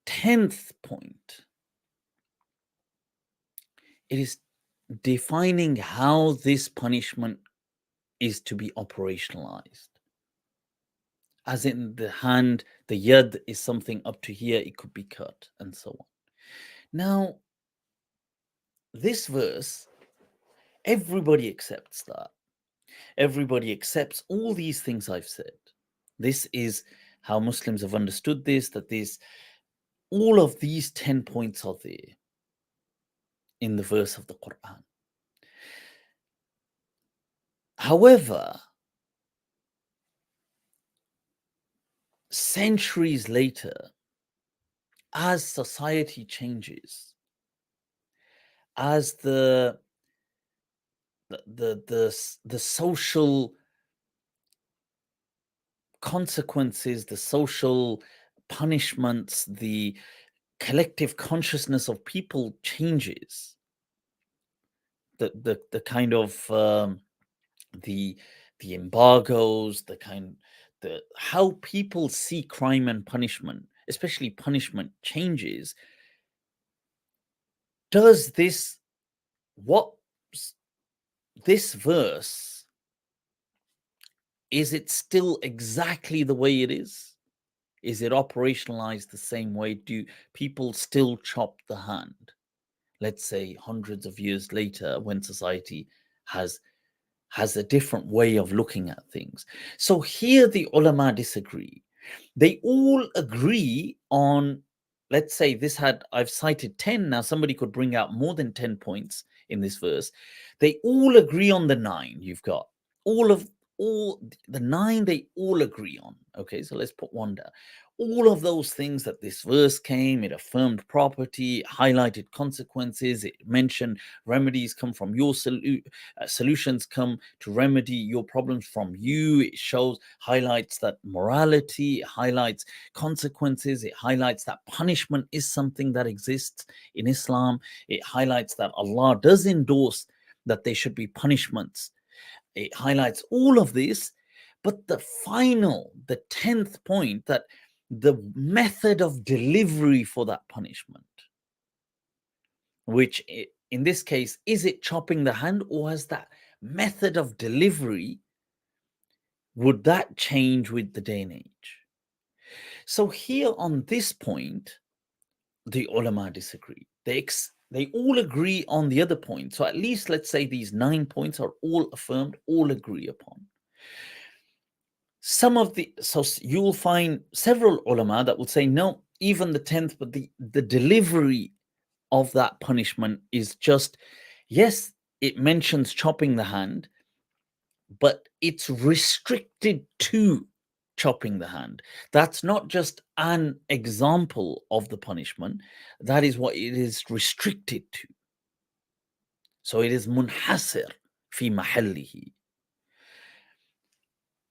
10th point, it is defining how this punishment is to be operationalized. As in the hand, the yad is something up to here, it could be cut, and so on. Now, this verse, everybody accepts that. Everybody accepts all these things I've said. This is how Muslims have understood this, that all of these 10 points are there in the verse of the Quran. However, centuries later, as society changes, as the social consequences, the social punishments, the collective consciousness of people changes, the kind of the embargoes, the how people see crime and punishment, especially punishment, changes. Does this verse, is it still exactly the way it is? Is it operationalized the same way? Do people still chop the hand? Let's say hundreds of years later, when society has a different way of looking at things. So here the ulama disagree. They all agree on, let's say I've cited 10. Now somebody could bring out more than 10 points in this verse. They all agree on the 9. You've got all the 9 they all agree on. Okay, so let's put one down. All of those things that this verse came, it affirmed property, it highlighted consequences, it mentioned remedies come from your solutions come to remedy your problems from you. It highlights that morality, it highlights consequences, it highlights that punishment is something that exists in Islam. It highlights that Allah does endorse that there should be punishments. It highlights all of this, but the 10th point, that the method of delivery for that punishment, which in this case, is it chopping the hand, or has that method of delivery, would that change with the day and age? So here on this point, the ulama disagree. They all agree on the other point. So at least let's say these 9 points are all affirmed, all agree upon. So you'll find several ulama that would say no, even the 10th, but the delivery of that punishment is just, yes, it mentions chopping the hand, but it's restricted to chopping the hand. That's not just an example of the punishment, that is what it is restricted to. So it is munhasir fi mahallihi.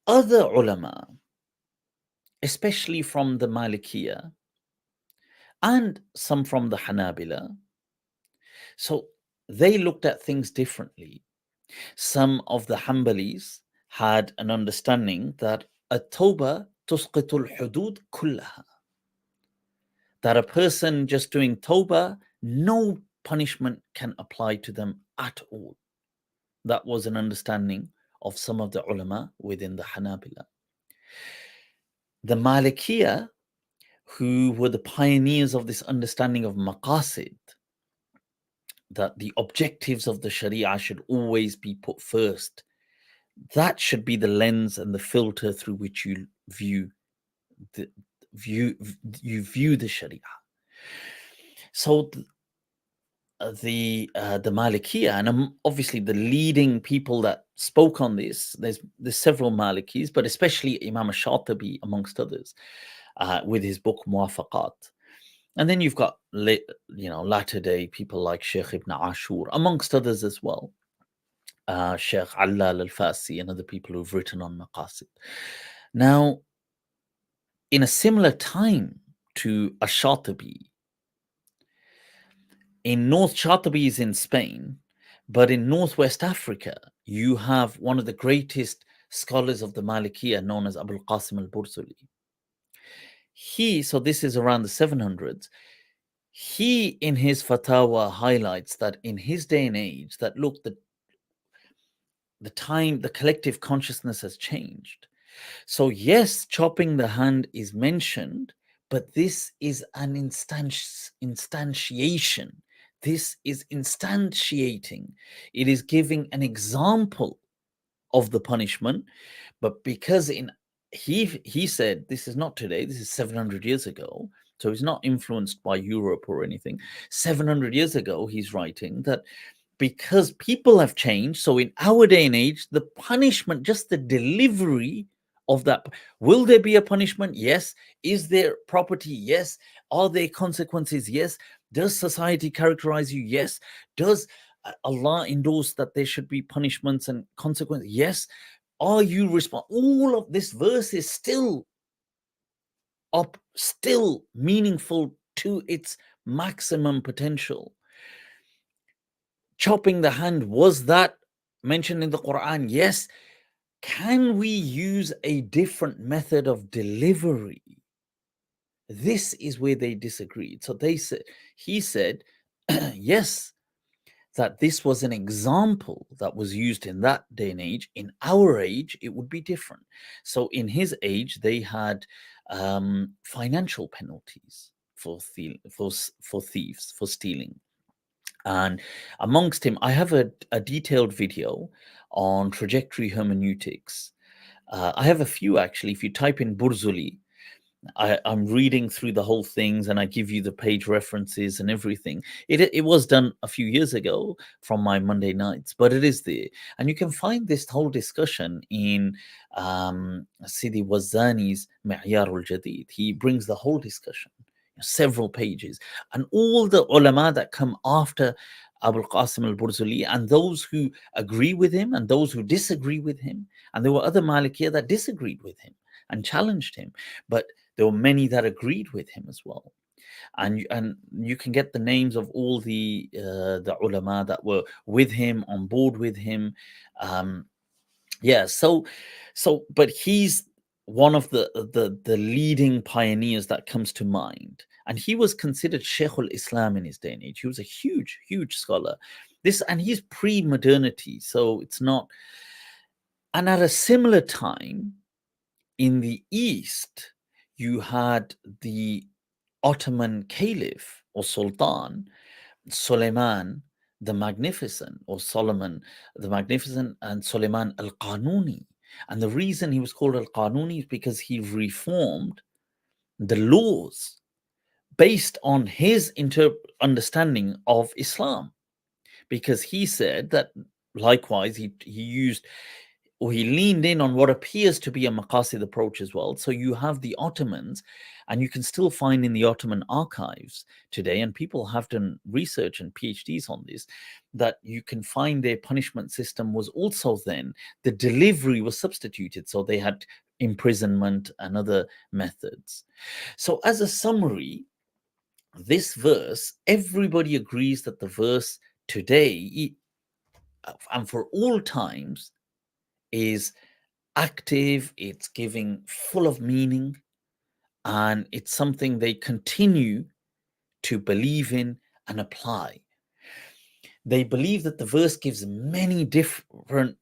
Other ulama, especially from the Malikiya and some from the Hanabila, so they looked at things differently. Some of the Hanbalis had an understanding that at-tawbah tusqitul hudud kullaha, that a person just doing tawbah, no punishment can apply to them at all. That was an understanding of some of the ulama within the Hanabila. The Malikiya, who were the pioneers of this understanding of Maqasid, that the objectives of the Shariah should always be put first, that should be the lens and the filter through which you view the Sharia. So the Malikiya, and obviously the leading people that spoke on this, there's several Malikis, but especially Imam Shatibi amongst others, with his book Muwafaqat. And then you've got latter day people like Sheikh Ibn Ashur, amongst others as well. Sheikh Allal al-Fasi and other people who've written on Maqasid. Now, in a similar time to Ash-Shatibi, in North Shatibi is in Spain, but in Northwest Africa, you have one of the greatest scholars of the Malikiya known as Abul Qasim al-Bursuli. So this is around the 700s. He, in his fatwa, highlights that in his day and age, that look, the collective consciousness has changed. So yes, chopping the hand is mentioned, but this is an instantiation. This is instantiating. It is giving an example of the punishment, but because he said this is not today, this is 700 years ago. So he's not influenced by Europe or anything. 700 years ago, he's writing that because people have changed, so in our day and age, the punishment, just the delivery of that, will there be a punishment? Yes. Is there property? Yes. Are there consequences? Yes. Does society characterize you? Yes. Does Allah endorse that there should be punishments and consequences? Yes. Are you responsible? All of this verse is still up, still meaningful to its maximum potential. Chopping the hand, was that mentioned in the Quran? Yes. Can we use a different method of delivery? This is where they disagreed. So he said, yes, that this was an example that was used in that day and age. In our age, it would be different. So in his age, they had financial penalties for thieves, for stealing. And amongst him, I have a detailed video on trajectory hermeneutics. I have a few actually. If you type in Burzuli, I'm reading through the whole things and I give you the page references and everything. It was done a few years ago from my Monday nights, but it is there. And you can find this whole discussion in Sidi Wazani's Ma'yarul Jadid. He brings the whole discussion, several pages, and all the ulama that come after Abul Qasim al-Burzuli, and those who agree with him and those who disagree with him. And there were other Malikiyah that disagreed with him and challenged him, but there were many that agreed with him as well. And you can get the names of all the ulama that were with him, on board with him. Yeah, so but he's one of the leading pioneers that comes to mind, and he was considered Sheikhul Islam in his day and age. He was a huge scholar. And he's pre-modernity, so it's not. And at a similar time in the East, you had the Ottoman Caliph or Sultan, Suleiman the Magnificent, or Solomon the Magnificent, and Suleiman al Qanuni. And the reason he was called al Qanuni is because he reformed the laws based on his understanding of Islam. Because he said that likewise he used, or he leaned in on what appears to be a Maqasid approach as well. So you have the Ottomans, and you can still find in the Ottoman archives today, and people have done research and PhDs on this, that you can find their punishment system was also then, the delivery was substituted. So they had imprisonment and other methods. So as a summary, this verse, everybody agrees that the verse today and for all times is active, it's giving full of meaning, and it's something they continue to believe in and apply. They believe that the verse gives many different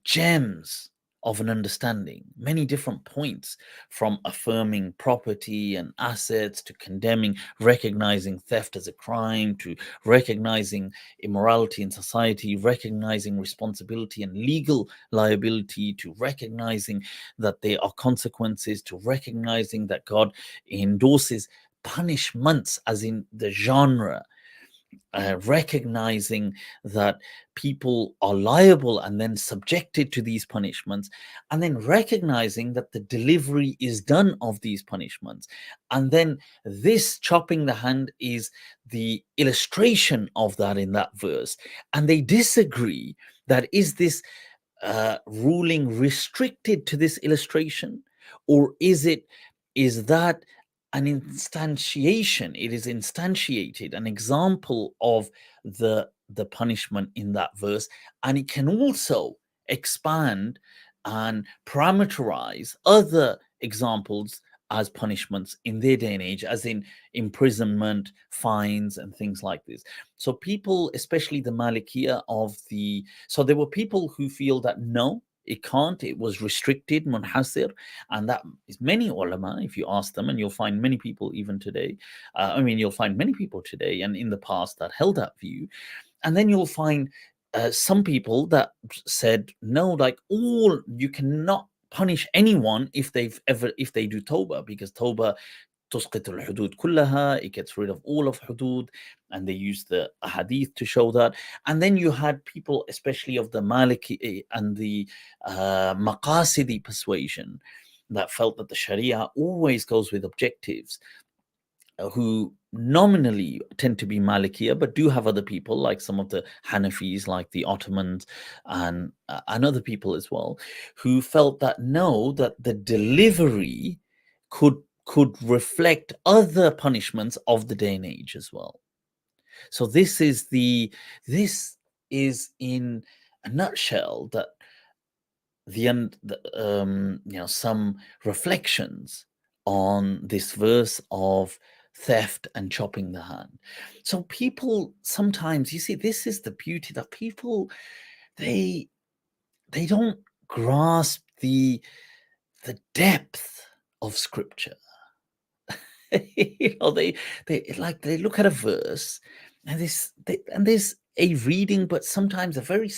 gems of an understanding, many different points, from affirming property and assets to condemning, recognizing theft as a crime, to recognizing immorality in society, recognizing responsibility and legal liability, to recognizing that there are consequences, to recognizing that God endorses punishments as in the genre, recognizing that people are liable and then subjected to these punishments, and then recognizing that the delivery is done of these punishments. And then this chopping the hand is the illustration of that in that verse. And they disagree that is this ruling restricted to this illustration, or is that an instantiation? It is instantiated, an example of the punishment in that verse, and it can also expand and parameterize other examples as punishments in their day and age, as in imprisonment, fines, and things like this. So people, especially the Malikiya so there were people who feel that no, it can't, it was restricted, munhasir, and that is many ulama, if you ask them, and you'll find many people even today, you'll find many people today and in the past that held that view. And then you'll find some people that said no, like you cannot punish anyone if they do tawbah, because tawbah تسقط الحدود كلها, it gets rid of all of hudud, and they use the hadith to show that. And then you had people, especially of the Maliki and the Maqasidi persuasion, that felt that the Sharia always goes with objectives, who nominally tend to be Malikiya, but do have other people like some of the Hanafis, like the Ottomans, and other people as well, who felt that no, that the delivery could reflect other punishments of the day and age as well. So this is in a nutshell that some reflections on this verse of theft and chopping the hand. So people sometimes, you see, this is the beauty, that people, they don't grasp the depth of scripture. They look at a verse, and there's a reading, but sometimes a very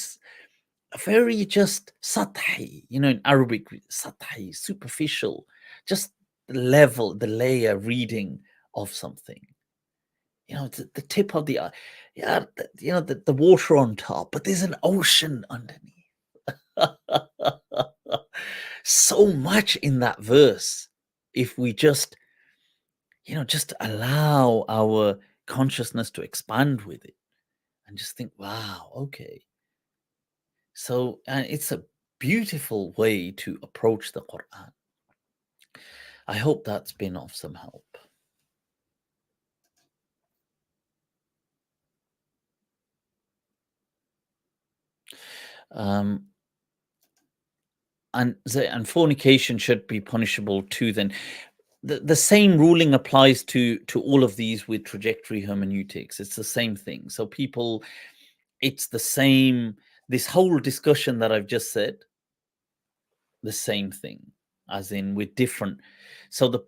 just sathi, in Arabic, sathi, superficial, just the layer reading of something. The tip of the eye, the water on top, but there's an ocean underneath. So much in that verse, if we just allow our consciousness to expand with it and just think, wow, okay. So it's a beautiful way to approach the Quran. I hope that's been of some help. And fornication should be punishable too. Then the same ruling applies to all of these with trajectory hermeneutics. It's the same thing. So people, it's the same. This whole discussion that I've just said, the same thing, as in with different. So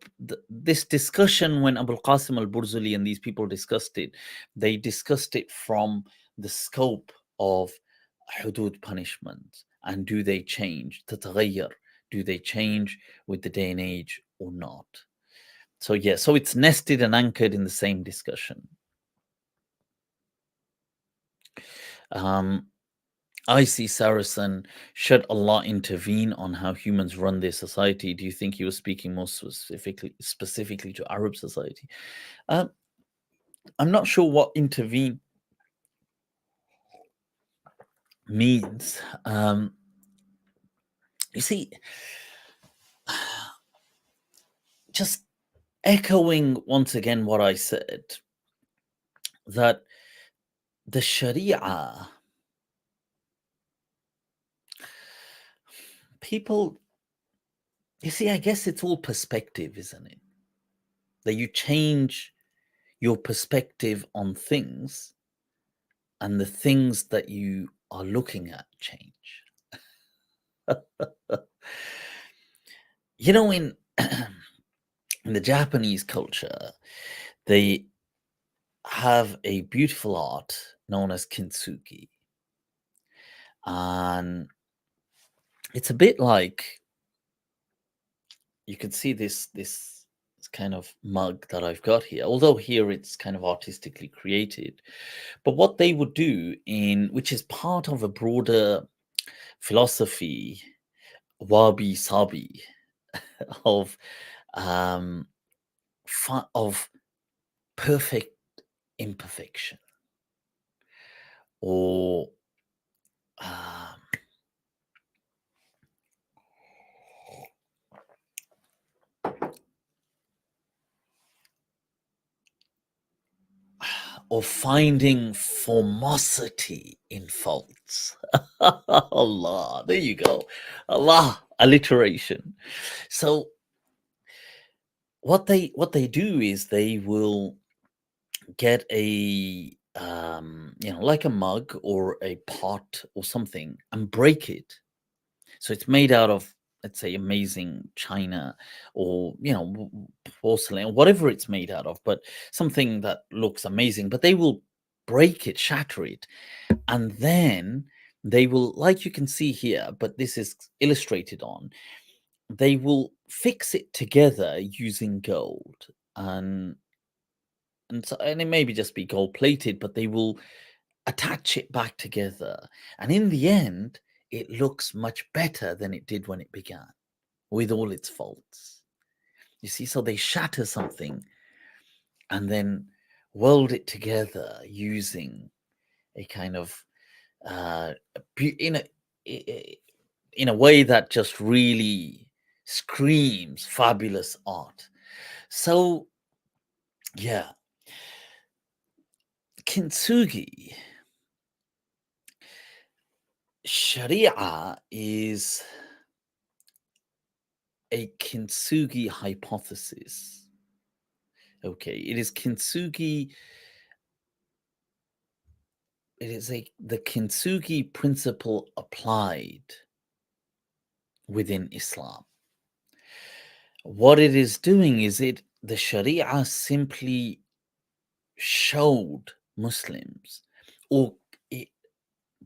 this discussion, when Abul Qasim al-Burzuli and these people discussed it, they discussed it from the scope of hudud punishment, and do they change, tataghayyar, do they change with the day and age or not? So yeah, so it's nested and anchored in the same discussion. I see Saracen, should Allah intervene on how humans run their society? Do you think he was speaking more specifically to Arab society? I'm not sure what intervene means. You see, just echoing once again what I said, that the Sharia, people, you see, I guess it's all perspective, isn't it? That you change your perspective on things, and the things that you are looking at change. In in the Japanese culture, they have a beautiful art known as Kintsugi. And it's a bit like, you can see this kind of mug that I've got here, although here it's kind of artistically created. But what they would do, which is part of a broader philosophy, wabi sabi, of of perfect imperfection, or finding formosity in faults. Allah, there you go. Allah, alliteration. So what they do is they will get a like a mug or a pot or something, and break it. So it's made out of, let's say, amazing china, or porcelain, or whatever it's made out of, but something that looks amazing. But they will break it, shatter it, and then they will, like you can see here, but this is illustrated on, they will fix it together using gold, and and it maybe just be gold plated, but they will attach it back together, and in the end it looks much better than it did when it began, with all its faults. You see, so they shatter something and then weld it together using a kind of uh, in a way that just really screams fabulous art. So yeah, Kintsugi, Shariah is a Kintsugi hypothesis. Okay, it is Kintsugi. It is the Kintsugi principle applied within Islam. What it is doing is the Sharia simply showed Muslims, or it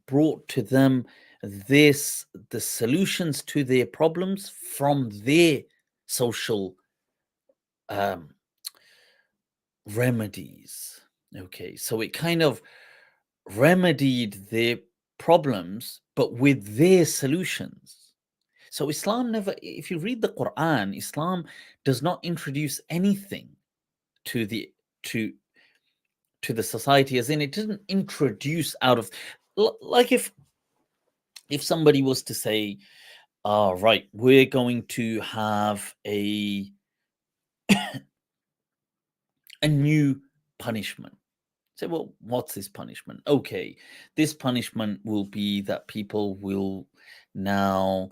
brought to them the solutions to their problems from their social um, remedies. Okay, so it kind of remedied their problems, but with their solutions. So Islam never, if you read the Quran, Islam does not introduce anything to the to to the society, as in it doesn't introduce out of like if somebody was to say, "All right, we're going to have a new punishment." Say, well, what's this punishment? Okay, this punishment will be that people will now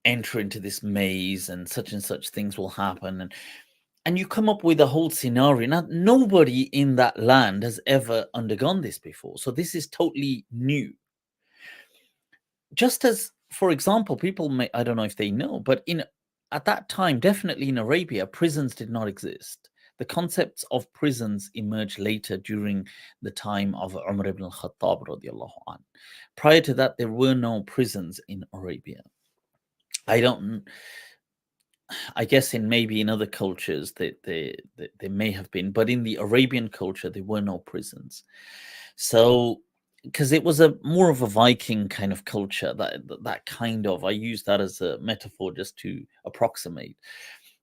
enter into this maze and such things will happen, and you come up with a whole scenario. Now nobody in that land has ever undergone this before, so this is totally new. Just as, for example, people may, I don't know if they know, but in at that time, definitely in Arabia, prisons did not exist. The concepts of prisons emerged later during the time of Umar ibn al-Khattab radiallahu an. Prior to that, there were no prisons in Arabia. I don't. I guess in maybe in other cultures that they may have been, but in the Arabian culture there were no prisons. So because it was a more of a Viking kind of culture, that kind of, I use that as a metaphor just to approximate.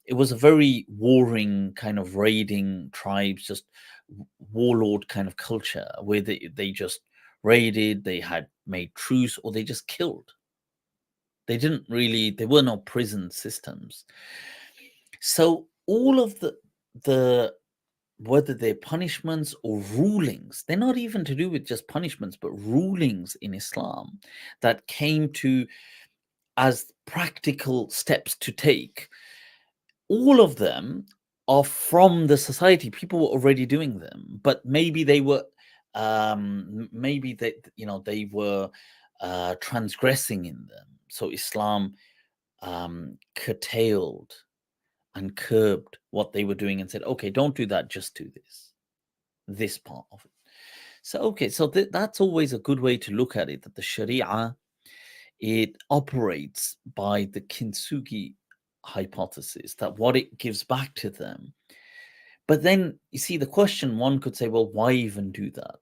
It was a very warring kind of raiding tribes, just warlord kind of culture where they just raided, they had made truce, or they just killed. They didn't really, there were no prison systems. So all of the whether they're punishments or rulings, they're not even to do with just punishments, but rulings in Islam that came to as practical steps to take. All of them are from the society. People were already doing them, but maybe they were maybe they were transgressing in them. So Islam curtailed and curbed what they were doing and said, okay, don't do that, just do this part of it. So okay, so that's always a good way to look at it, that the Sharia, it operates by the Kintsugi hypothesis, that what it gives back to them. But then you see the question, one could say, well, why even do that?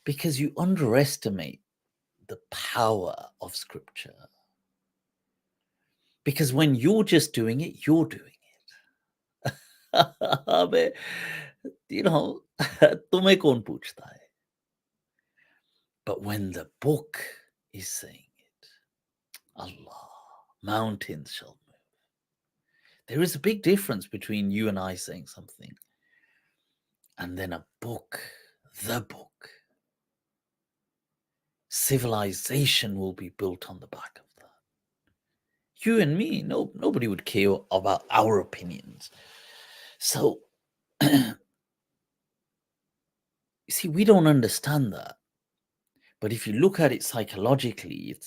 Because you underestimate the power of scripture. Because when you're just doing it, you're doing it. अबे, you know, तुम्हें कौन पूछता है? But when the book is saying it, Allah, mountains shall move. There is a big difference between you and I saying something and then a book, the book. Civilization will be built on the back of that. You and me, nobody would care about our opinions. So, you see, we don't understand that. But if you look at it psychologically,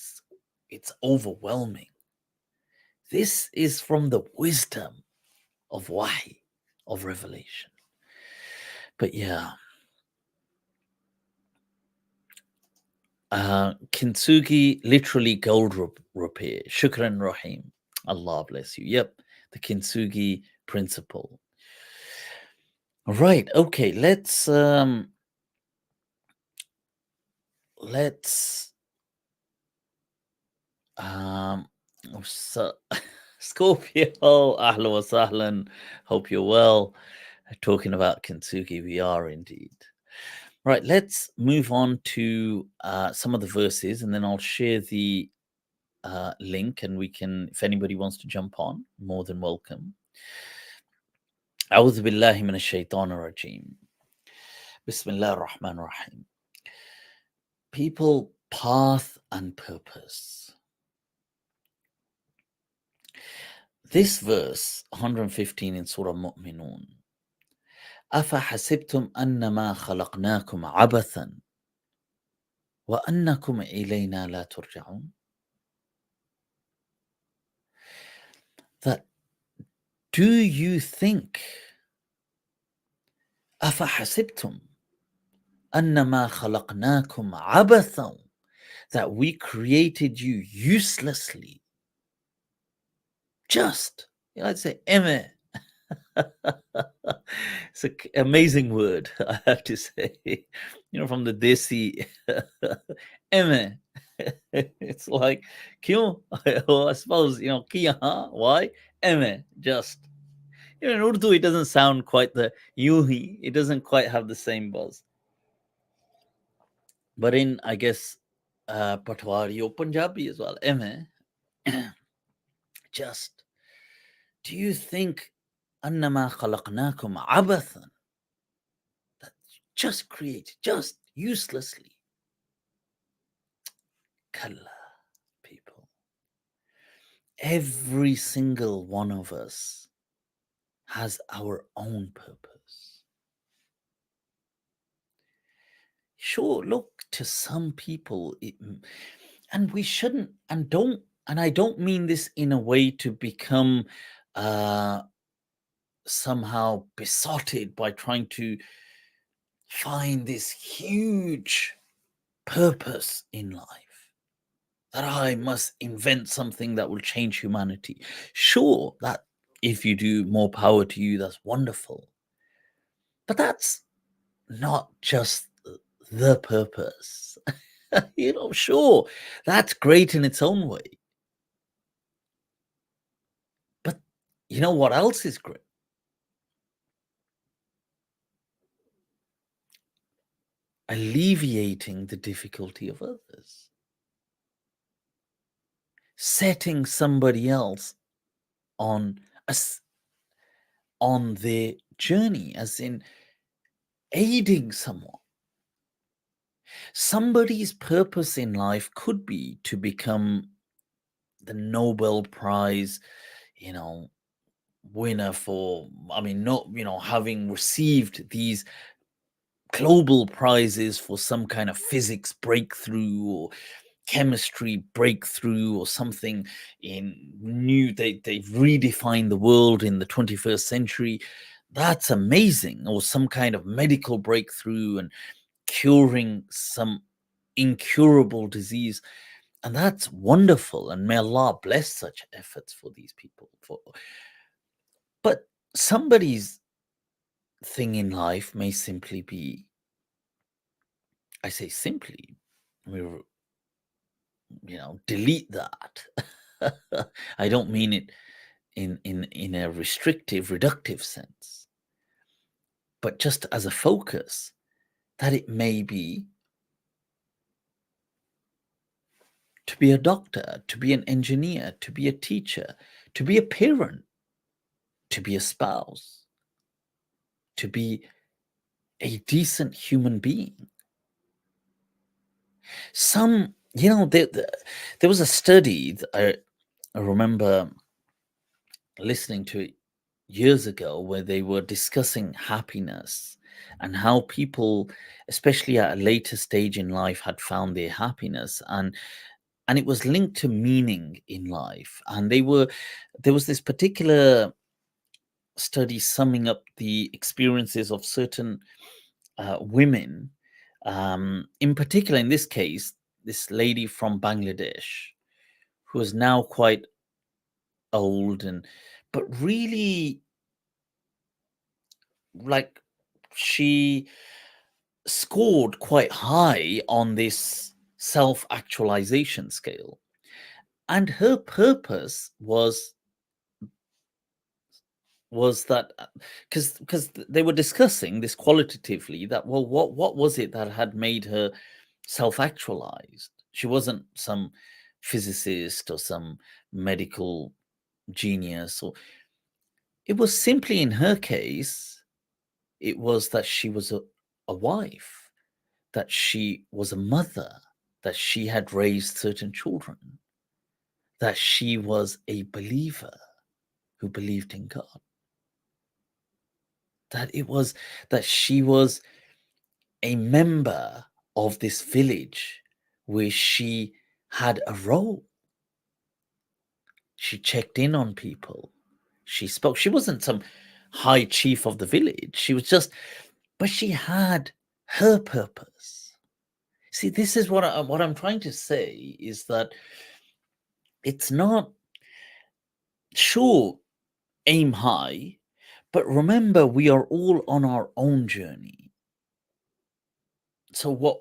it's overwhelming. This is from the wisdom of wahi, of revelation. But yeah. Kintsugi, literally gold repair. Shukran Rahim. Allah bless you. Yep, the Kintsugi principle. Right. Okay. Let's so, Scorpio, ahlan wa sahlan. Hope you're well. Talking about Kintsugi, we are indeed. Right, let's move on to some of the verses, and then I'll share the link, and we can, if anybody wants to jump on, more than welcome. أعوذ بالله من الشيطان الرجيم. بسم الله الرحمن الرحيم. People, path, and purpose. This verse, 115 in Surah Mu'minun. أفحسبتم أنما خلقناكم عبثا وأنكم إلينا لا ترجعون. That do you think أفحسبتم أنما خلقناكم عبثا, that we created you uselessly, just, I'd say eme. It's an amazing word, I have to say, from the Desi eme. It's like kyun, or I suppose, kiya, why eme, just. In Urdu, it doesn't sound quite the yuhi. It doesn't quite have the same buzz. But in, I guess, Patwari or Punjabi as well, eme, just. Do you think annama khalaqnakum abathan, that just created, just uselessly? Kalla, people. Every single one of us has our own purpose. Sure, look, to some people, and we shouldn't, and I don't mean this in a way to become somehow besotted by trying to find this huge purpose in life, that I must invent something that will change humanity. Sure, that if you do, more power to you, that's wonderful. But that's not just the purpose. Sure, that's great in its own way. But you know what else is great? Alleviating the difficulty of others. Setting somebody else on their journey, as in aiding someone. Somebody's purpose in life could be to become the Nobel Prize, winner for, having received these global prizes for some kind of physics breakthrough or chemistry breakthrough or something new. They've redefined the world in the 21st century. That's amazing. Or some kind of medical breakthrough and curing some incurable disease. And that's wonderful. And may Allah bless such efforts for these people. But somebody's thing in life may simply be, I say simply, delete that. I don't mean it in a restrictive, reductive sense, but just as a focus, that it may be to be a doctor, to be an engineer, to be a teacher, to be a parent, to be a spouse, to be a decent human being. There was a study that I remember listening to it years ago, where they were discussing happiness and how people, especially at a later stage in life, had found their happiness, and it was linked to meaning in life. And there was this particular study summing up the experiences of certain women, in particular in this case this lady from Bangladesh who is now quite old, but really, like, she scored quite high on this self-actualization scale, and her purpose was that, because they were discussing this qualitatively, that, well, what was it that had made her self-actualized? She wasn't some physicist or some medical genius, or it was simply, in her case, it was that she was a wife, that she was a mother, that she had raised certain children, that she was a believer who believed in God, that it was that she was a member of this village where she had a role. She checked in on people. She spoke. She wasn't some high chief of the village. She was just, but she had her purpose. See, this is what I'm trying to say, is that it's not, sure, aim high, but remember, we are all on our own journey. So what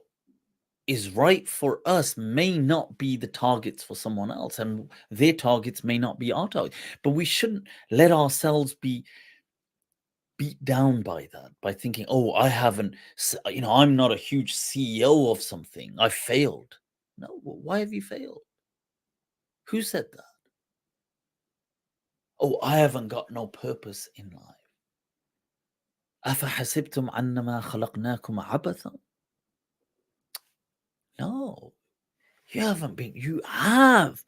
is right for us may not be the targets for someone else, and their targets may not be our target. But we shouldn't let ourselves be beat down by that, by thinking, oh, I haven't, I'm not a huge CEO of something, I failed. No, why have you failed? Who said that? Oh, I haven't got no purpose in life. أفحسبتم أنما خلقناكم عبثا? No, you haven't been. You have.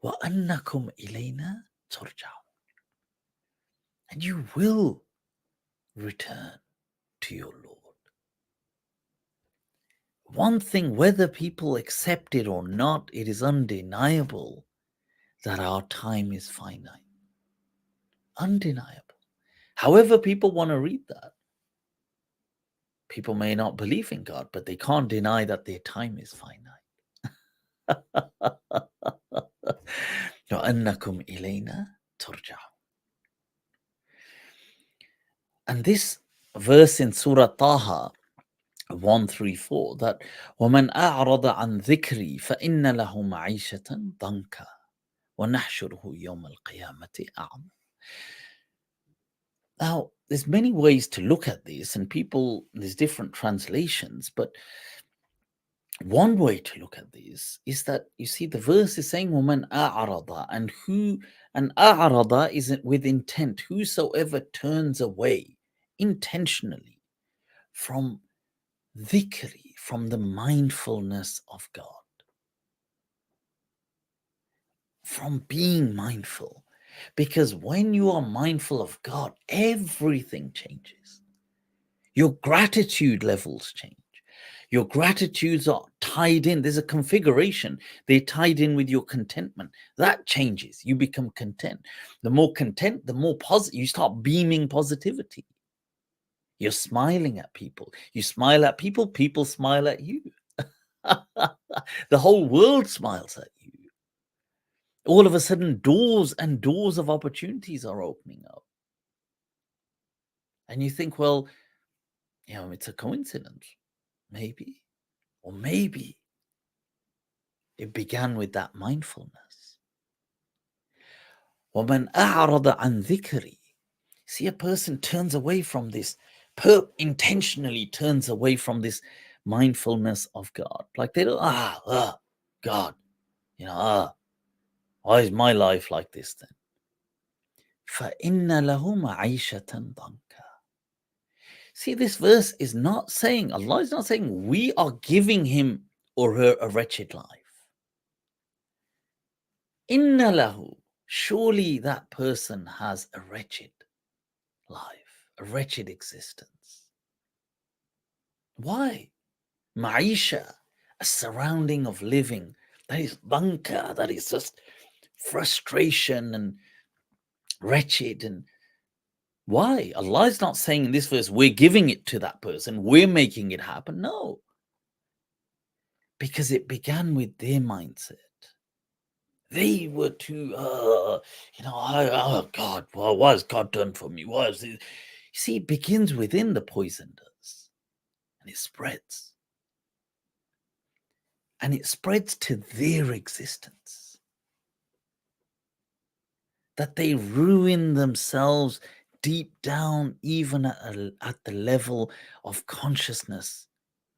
وأنكم إلينا ترجعون. And you will return to your Lord. One thing, whether people accept it or not, it is undeniable that our time is finite. Undeniable. However people want to read that. People may not believe in God, but they can't deny that their time is finite. وأنكم إلينا ترجعون. And this verse in Surah Taha 134, that وَمَنْ أَعْرَضَ عَنْ ذِكْرِي فَإِنَّ لَهُ مَعِيشَةً ضَنْكًا وَنَحْشُرُهُ يَوْمَ الْقِيَامَةِ أَعْمَى. Now, there's many ways to look at this, and there's different translations, but one way to look at this is that, you see, the verse is saying وَمَنْ أَعْرَضَ, and أَعْرَض is with intent. Whosoever turns away intentionally from dhikri, from the mindfulness of God, from being mindful. Because when you are mindful of God, everything changes. Your gratitude levels change. Your gratitudes are tied in. There's a configuration. They're tied in with your contentment. That changes. You become content. The more content, the more positive. You start beaming positivity. You're smiling at people. You smile at people, people smile at you. The whole world smiles at you. All of a sudden, doors and doors of opportunities are opening up. And you think, well, it's a coincidence. Maybe. Or maybe it began with that mindfulness. وَمَنْ أَعْرَضَ عَنْ ذِكْرِي. See, a person turns away from this, intentionally turns away from this mindfulness of God. Like they don't, God, why is my life like this then? فَإِنَّ لَهُ مَعِيشَةً ضَنْكًا. See, this verse is not saying, Allah is not saying we are giving him or her a wretched life. Inna lahu, surely that person has a wretched life, a wretched existence. Why? Ma'isha, a surrounding of living that is banka, that is just frustration and wretched. And why? Allah is not saying in this verse, we're giving it to that person, we're making it happen. No. because it began with their mindset. They were too, oh God, well, what has God done for me? What is it? You see, it begins within, the poison does, and it spreads. And it spreads to their existence. That they ruin themselves deep down, even at the level of consciousness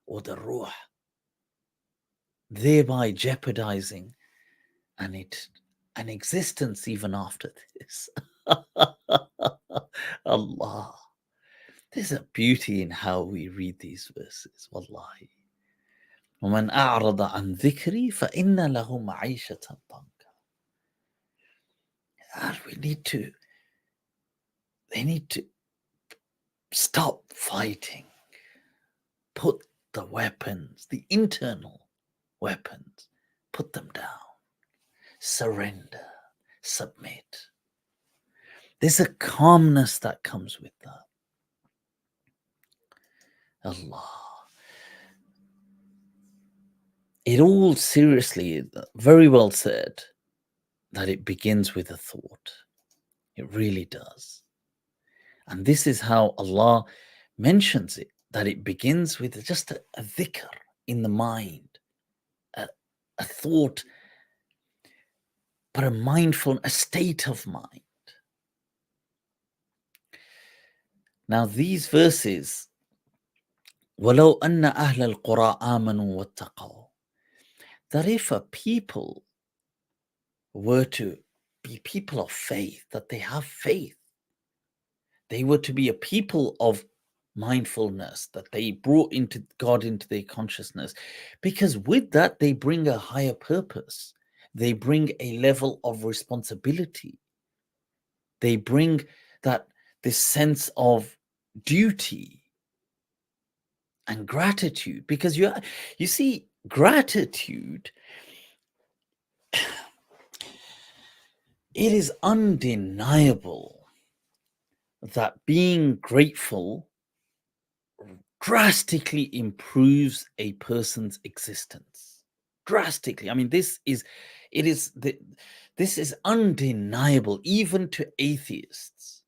or the ruh, thereby jeopardizing an existence even after this. Allah. There's a beauty in how we read these verses, wallahi. وَمَنْ أَعْرَضَ عَنْ ذِكْرِي فَإِنَّ لَهُ مَعِيشَةً ضَنْكًا. And they need to stop fighting. Put the weapons, the internal weapons, put them down. Surrender, submit. There's a calmness that comes with that. Allah. It all seriously, very well said, that it begins with a thought. It really does. And this is how Allah mentions it, that it begins with just a dhikr in the mind, a thought, but a mindful, a state of mind. Now these verses, وَلَوْ أَنَّ أَهْلَ الْقُرَىٰ آمَنُوا وَاتَّقَوْا, that if a people were to be people of faith, that they have faith, they were to be a people of mindfulness, that they brought into God into their consciousness, because with that they bring a higher purpose, they bring a level of responsibility, they bring this sense of duty and gratitude, because you see, gratitude, it is undeniable that being grateful drastically improves a person's existence. Drastically. I mean, this is undeniable, even to atheists.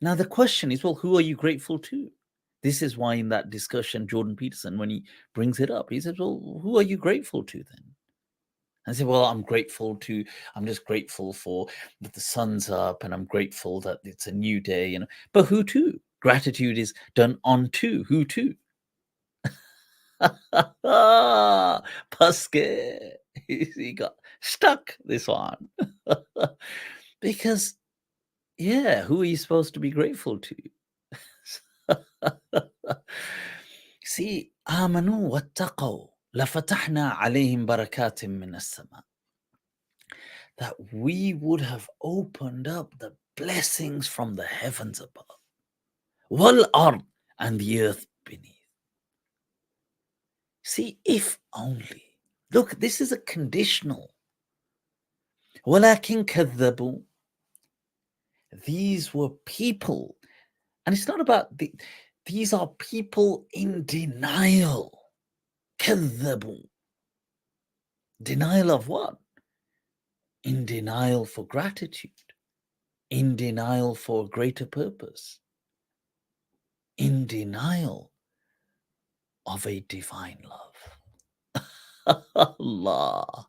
Now, the question is, well, who are you grateful to? This is why in that discussion, Jordan Peterson, when he brings it up, he says, well, who are you grateful to then? I say, well, I'm just grateful for that the sun's up, and I'm grateful that it's a new day, but who to? Gratitude is done on to, who to? Paske. He got stuck, this one. Because, yeah, who are you supposed to be grateful to? See, آمنوا واتقوا لفتحنا عليهم بركات من السماء. That we would have opened up the blessings from the heavens above. Wal ard, and the earth beneath. See, if only. Look, this is a conditional. وَلَكِنْ كَذَّبُوا. These were people. And it's not about these are people in denial. كَذَّبُوا. Denial of what? In denial for gratitude. In denial for a greater purpose. In denial of a divine love. Allah.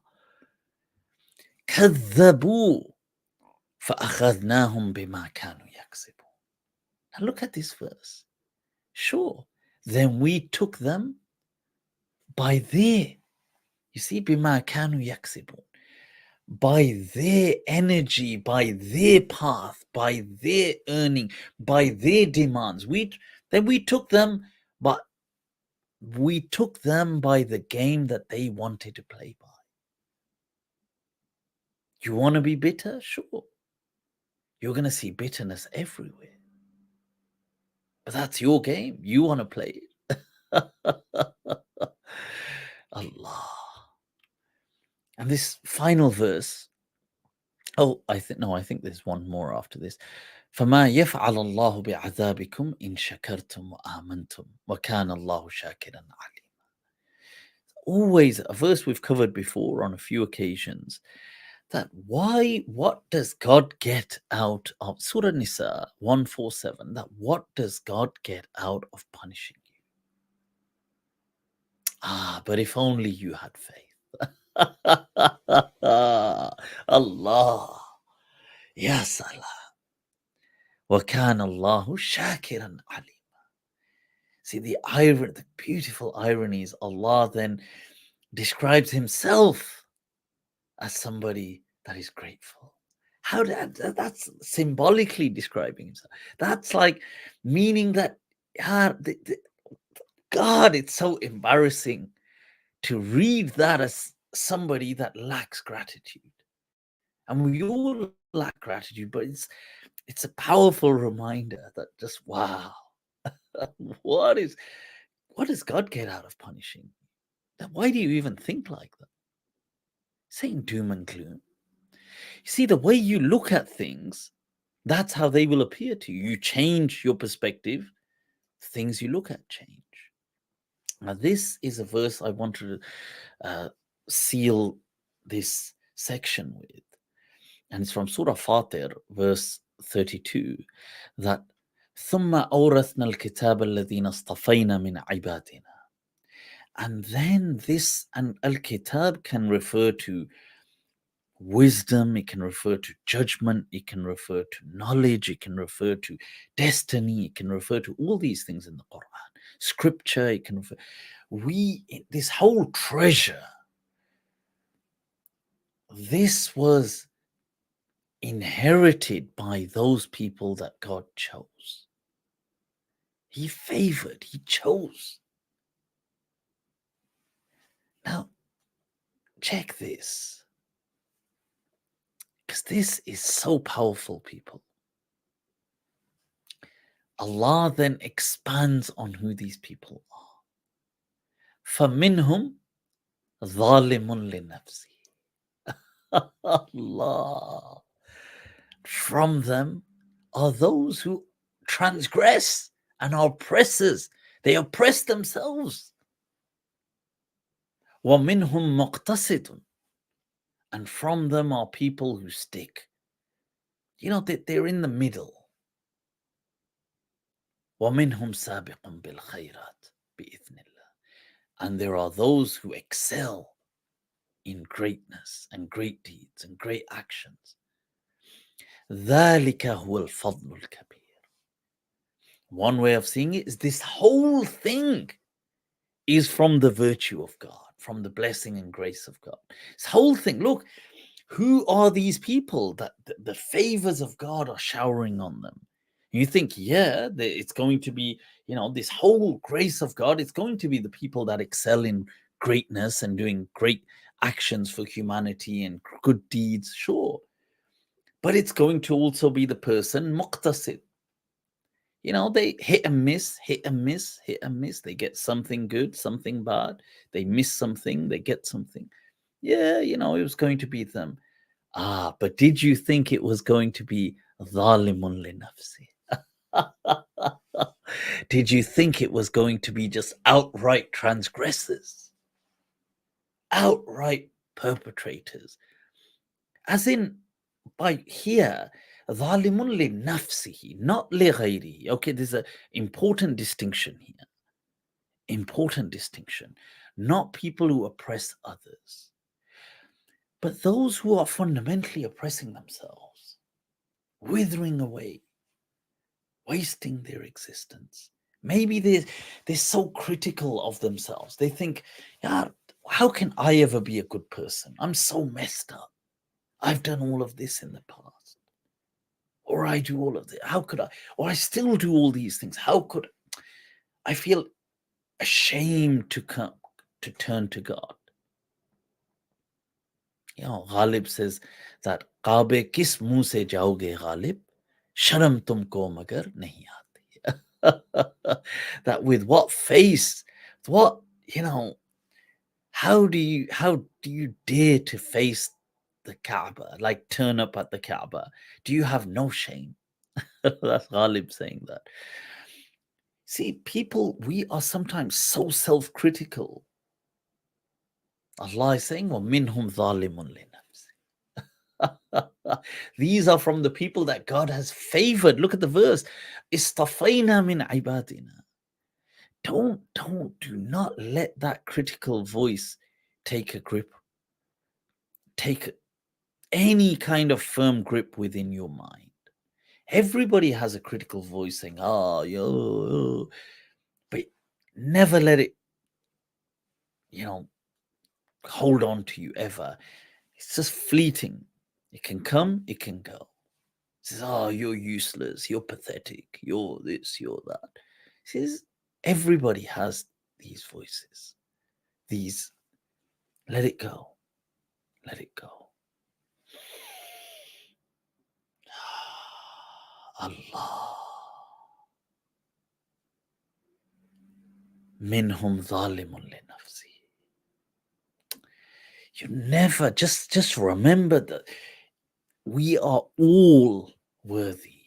كذبوا فأخذناهم بما كانوا يكسبون. Now look at this verse. Sure, then we took them by their, you see, بما كانوا يكسبون, by their energy, by their path, by their earning, by their demands. Then we took them, but we took them by the game that they wanted to play by. You want to be bitter? Sure. You're going to see bitterness everywhere. But that's your game. You want to play it. Allah. And this final verse. I think there's one more after this. فَمَا يَفْعَلَ اللَّهُ بِعَذَابِكُمْ إِن شَكَرْتُمْ وَآمَنْتُمْ وَكَانَ اللَّهُ شَاكِرًا عَلِيمًا. always a verse we've covered before on a few occasions, that what does God get out of Surah Nisa 147, that what does God get out of punishing you? But if only you had faith. Allah. Ya Salah. وَكَانَ اللَّهُ شَاكِرًا عَلِيمًا. See, the beautiful irony is Allah then describes himself as somebody that is grateful. That's symbolically describing himself. That's like meaning that God, it's so embarrassing to read that as somebody that lacks gratitude. And we all lack gratitude, but it's a powerful reminder that just wow. what does God get out of punishing? Why do you even think like that? Saying doom and gloom. You see, the way you look at things, that's how they will appear to you. You change your perspective, things you look at change. Now, this is a verse I want to seal this section with. And it's from Surah Fatir, verse 32, that ثُمَّ أَوْرَثْنَا الْكِتَابَ الَّذِينَ اصْطَفَيْنَا مِنْ عِبَادِنَا. And then this, and Al-Kitab can refer to wisdom, it can refer to judgment, it can refer to knowledge, it can refer to destiny, it can refer to all these things in the Quran. Scripture, it can refer. This whole treasure, this was inherited by those people that God chose. He favored, he chose. Now, check this, because this is so powerful, people. Allah then expands on who these people are. فَمِنْهُمْ ظَالِمٌ لِنَفْسِهِ. Allah. From them are those who transgress and are oppressors. They oppress themselves. وَمِنْهُمْ مُقْتَصِدٌ. And from them are people who stick. They're in the middle. وَمِنْهُمْ سَابِقٌ بِالْخَيْرَاتِ بِإِذْنِ اللَّهِ. And there are those who excel in greatness and great deeds and great actions. ذَلِكَ هُوَ الْفَضْلُ الْكَبِيرُ. One way of seeing it is this whole thing is from the virtue of God, from the blessing and grace of God. This whole thing, look, who are these people that the favors of God are showering on them? You think, it's going to be, this whole grace of God, it's going to be the people that excel in greatness and doing great actions for humanity and good deeds, sure. But it's going to also be the person, muqtasid. They hit and miss, hit and miss, hit and miss. They get something good, something bad. They miss something, they get something. It was going to be them. But did you think it was going to be dhalimun li nafsi? Did you think it was going to be just outright transgressors? Outright perpetrators? As in, by here, dhalimun li nafsihi, not li ghayrihi. Okay, there's an important distinction here. Important distinction. Not people who oppress others, but those who are fundamentally oppressing themselves, withering away, wasting their existence. Maybe they're so critical of themselves. They think, how can I ever be a good person? I'm so messed up. I've done all of this in the past. Or I do all of this. How could I? Or I still do all these things. How could I feel ashamed to turn to God? Ghalib says that Kaabe kis muh se jaoge Ghalib, sharam tumko magar nahi aati. That with what face, how do you dare to face the Kaaba, like turn up at the Kaaba? Do you have no shame? That's Ghalib saying that. See, people, we are sometimes so self-critical. Allah is saying, وَمِنْهُمْ ظَالِمٌ لِنَفْسِهِ. These are from the people that God has favored. Look at the verse. إِسْتَفَيْنَا مِنْ عِبَادِنَا. Do not let that critical voice take a grip. Take any kind of firm grip within your mind. Everybody has a critical voice saying, oh, yo, but never let it, hold on to you ever. It's just fleeting. It can come, it can go. It says, oh, you're useless, you're pathetic, you're this, you're that. It says, everybody has these voices. Let it go. Let it go. Allah. Minhum zalimun li nafsi. You never just remember that we are all worthy.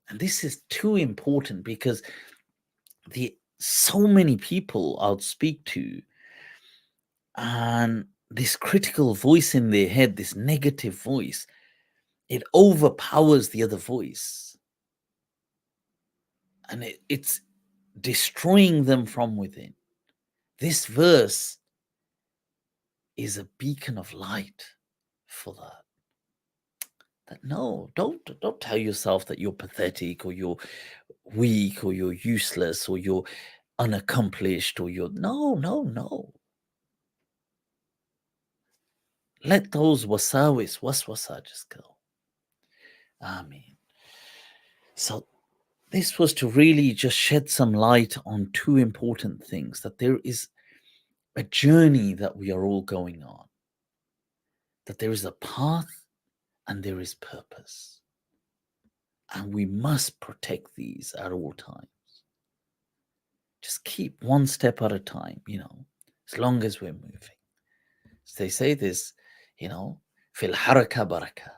And this is too important because so many people I'll speak to, and this critical voice in their head, this negative voice, it overpowers the other voice. And it's destroying them from within. This verse is a beacon of light for that. That no, don't tell yourself that you're pathetic or you're weak or you're useless or you're unaccomplished or you're no. Let those waswasa just go. Ameen. So this was to really just shed some light on two important things, that there is a journey that we are all going on, that there is a path and there is purpose. And we must protect these at all times. Just keep one step at a time, as long as we're moving. So they say this, fil haraka baraka.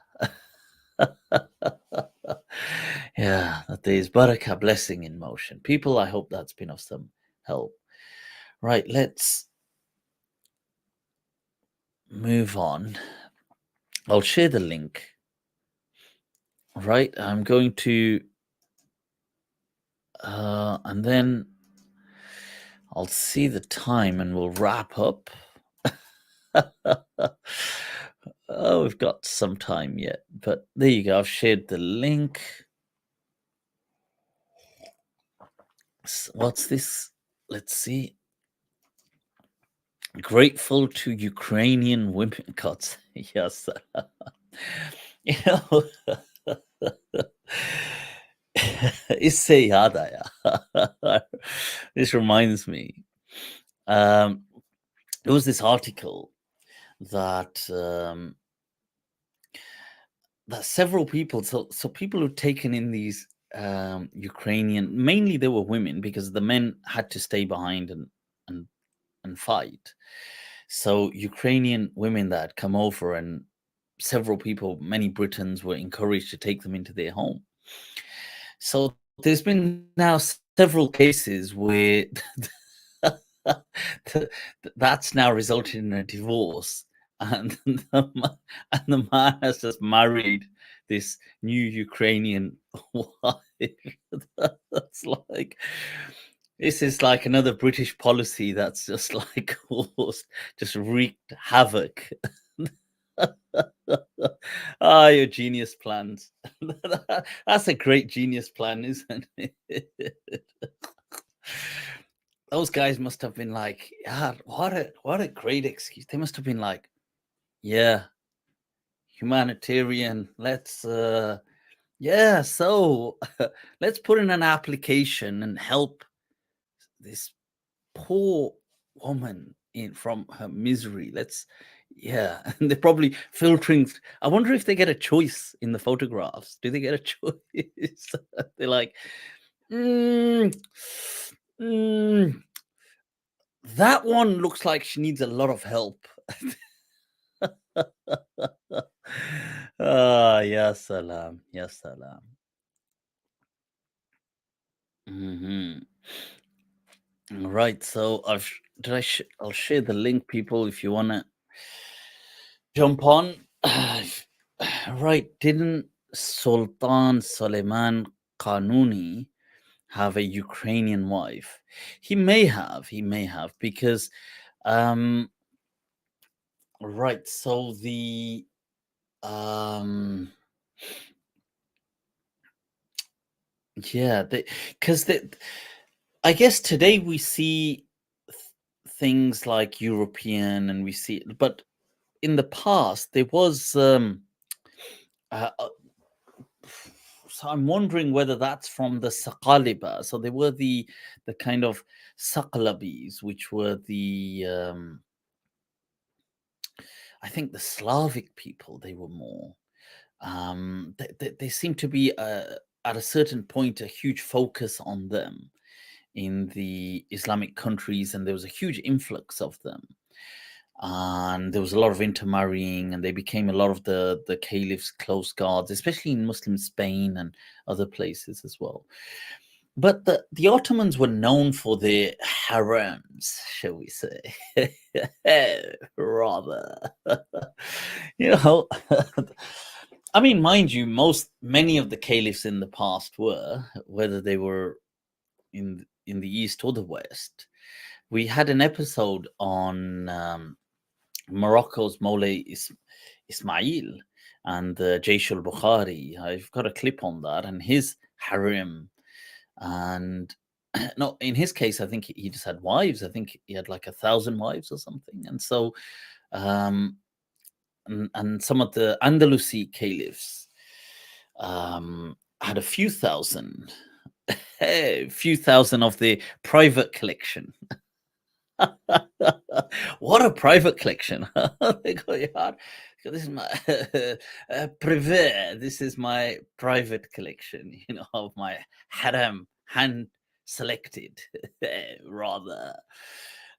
Yeah, that there is barakah, blessing in motion. People, I hope that's been of some help. Right, let's move on. I'll share the link. Right, I'm going to, and then I'll see the time and we'll wrap up. Oh, we've got some time yet, but there you go. I've shared the link. What's this? Let's see. Grateful to Ukrainian women. God, yes. Iseyada. This reminds me. There was this article that that several people, so people who've taken in these Ukrainian, mainly they were women because the men had to stay behind and fight. So Ukrainian women that had come over, and several people, many Britons, were encouraged to take them into their home. So there's been now several cases where that's now resulted in a divorce, and the man has just married this new Ukrainian wife. That's like, this is like another British policy that's just like just wreaked havoc. Your genius plans. That's a great genius plan, isn't it? Those guys must have been like, yeah, what a great excuse. They must have been like, yeah, humanitarian. Let's so let's put in an application and help this poor woman in from her misery. And they're probably filtering. I wonder if they get a choice in the photographs. Do they get a choice? They're like, that one looks like she needs a lot of help. Ya salam, ya salam. Right, so I'll share the link, people, if you wanna jump on. Right. Didn't Sultan Suleiman Qanuni have a Ukrainian wife? He may have, because right. So the yeah, because I guess today we see things like European, and we see, but in the past there was uh, uh, so I'm wondering whether that's from the Saqaliba. So they were the kind of Saqalabis, which were the I think the Slavic people. They were more. They seem to be at a certain point a huge focus on them in the Islamic countries, and there was a huge influx of them. And there was a lot of intermarrying, and they became a lot of the caliph's close guards, especially in Muslim Spain and other places as well. But the Ottomans were known for their harems, shall we say? Rather, you know. I mean, mind you, many of the caliphs in the past were, whether they were in the east or the west. We had an episode on Morocco's Moulay Ismail and Jaysh al-Bukhari. I've got a clip on that, and his harem. And no, in his case, I think he just had wives. I think he had like 1,000 wives or something. And so, and some of the Andalusi caliphs had a few thousand, a few thousand of the private collection. What a private collection! They got your heart. This is my privé. This is my private collection, of my harem, hand selected, rather.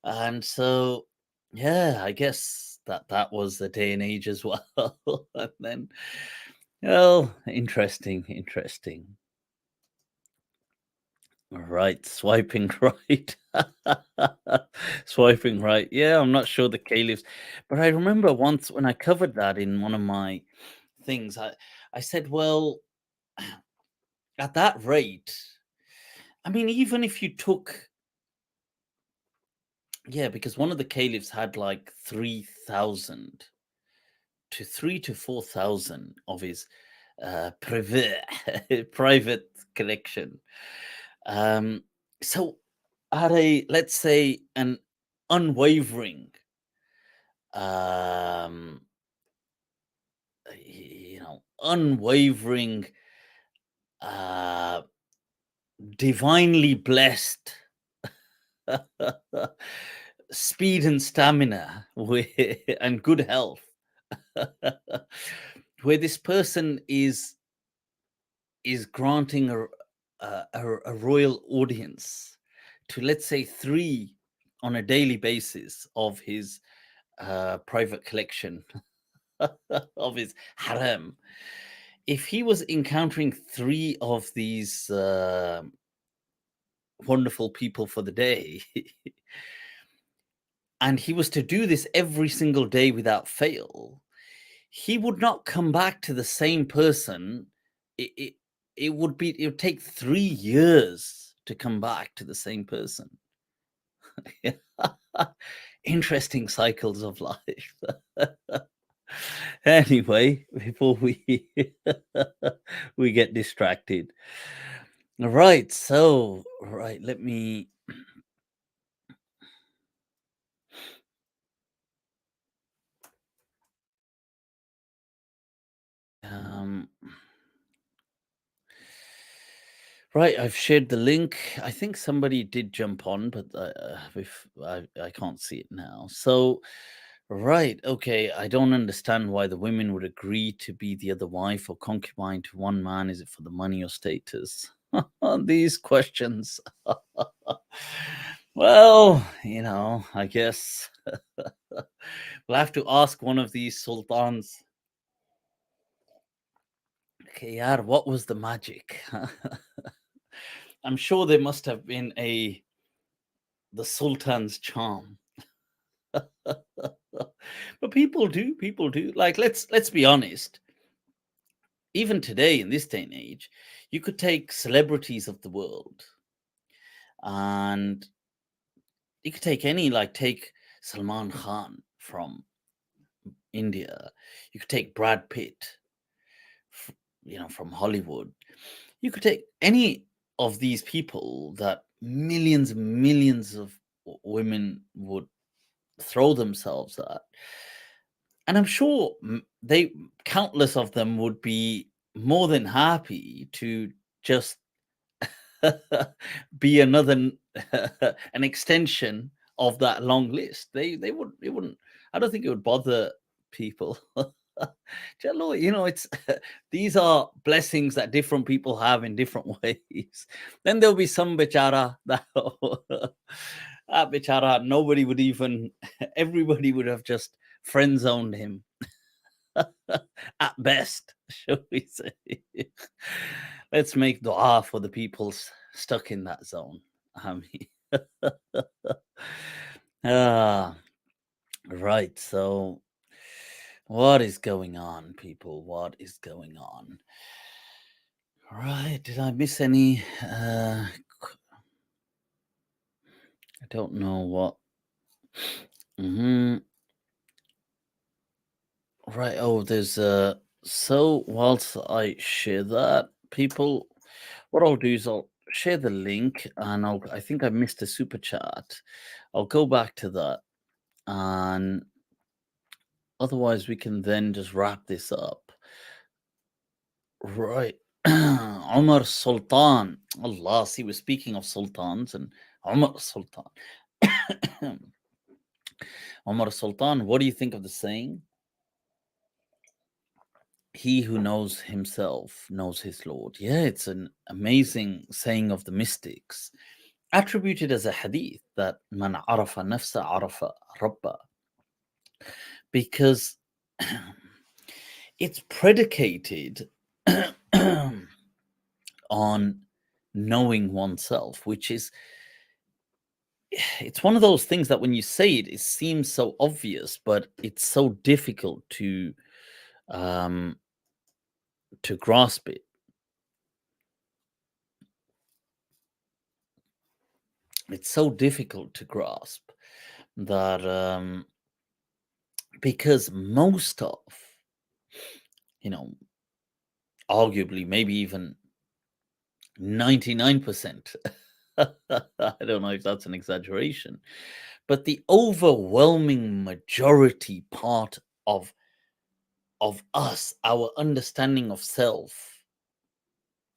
And so, yeah, I guess that was the day and age as well. And then, well, interesting. Right, swiping right. Swiping right. Yeah, I'm not sure the caliphs, but I remember once when I covered that in one of my things, I said, well, at that rate, I mean, even if you took, yeah, because one of the caliphs had like 3,000 to 4,000 of his private collection. So at let's say, an unwavering, um, unwavering, uh, divinely blessed speed and stamina and good health, where this person is granting a royal audience to, let's say, 3 on a daily basis of his private collection of his harem. If he was encountering 3 of these wonderful people for the day, and he was to do this every single day without fail, he would not come back to the same person. It would take 3 years to come back to the same person. Interesting cycles of life. Anyway, before we we get distracted. Right, so let me um right, I've shared the link. I think somebody did jump on, but if I can't see it now. So, right, okay, I don't understand why the women would agree to be the other wife or concubine to one man. Is it for the money or status? These questions. Well, I guess we'll have to ask one of these sultans. Okay, yaar, what was the magic? I'm sure there must have been the sultan's charm. But people do. Like, let's be honest. Even today, in this day and age, you could take celebrities of the world, and you could take any, like, take Salman Khan from India. You could take Brad Pitt, from Hollywood. You could take any of these people that millions and millions of women would throw themselves at, and I'm sure they countless of them would be more than happy to just be another an extension of that long list. They would it wouldn't. I don't think it would bother people. It's these are blessings that different people have in different ways. Then there'll be some bichara that that bichara nobody would even. Everybody would have just friend zoned him at best, shall we say. Let's make dua for the people stuck in that zone. I mean, right. So, what is going on, people? What is going on? Right. Did I miss any? I don't know what. Right. Oh, there's so whilst I share that, people, what I'll do is I'll share the link, and I think I missed a super chat. I'll go back to that, and otherwise we can then just wrap this up. Right. Omar Sultan. Allah, see, we're speaking of sultans, and Omar Sultan. Omar Sultan, what do you think of the saying? He who knows himself knows his Lord. Yeah, it's an amazing saying of the mystics, attributed as a hadith that man arafa nafsa arafa rabba, because it's predicated on knowing oneself, which is, it's one of those things that when you say it, it seems so obvious, but it's so difficult to grasp it. It's so difficult to grasp that because most of, arguably maybe even 99%, I don't know if that's an exaggeration, but the overwhelming majority part of us, our understanding of self,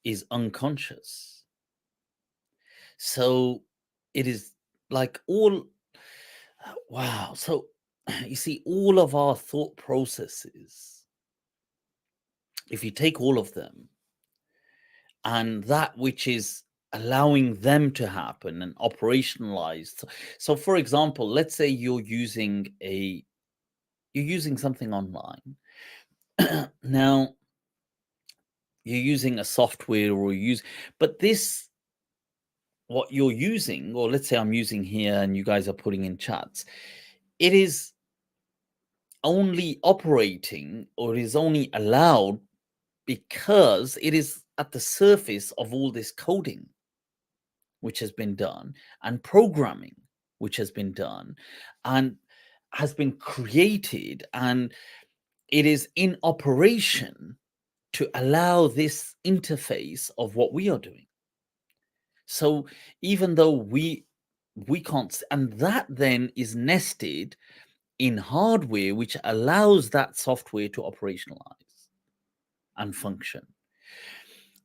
is unconscious. So it is like all, wow. So you see, all of our thought processes, if you take all of them, and that which is allowing them to happen and operationalized. So for example, let's say you're using something online. Now you're using a software, but this, what you're using, or let's say I'm using here and you guys are putting in chats, it is only operating, or is only allowed, because it is at the surface of all this coding which has been done, and programming which has been done, and has been created, and it is in operation to allow this interface of what we are doing. So even though we can't, and that then is nested in hardware which allows that software to operationalize and function.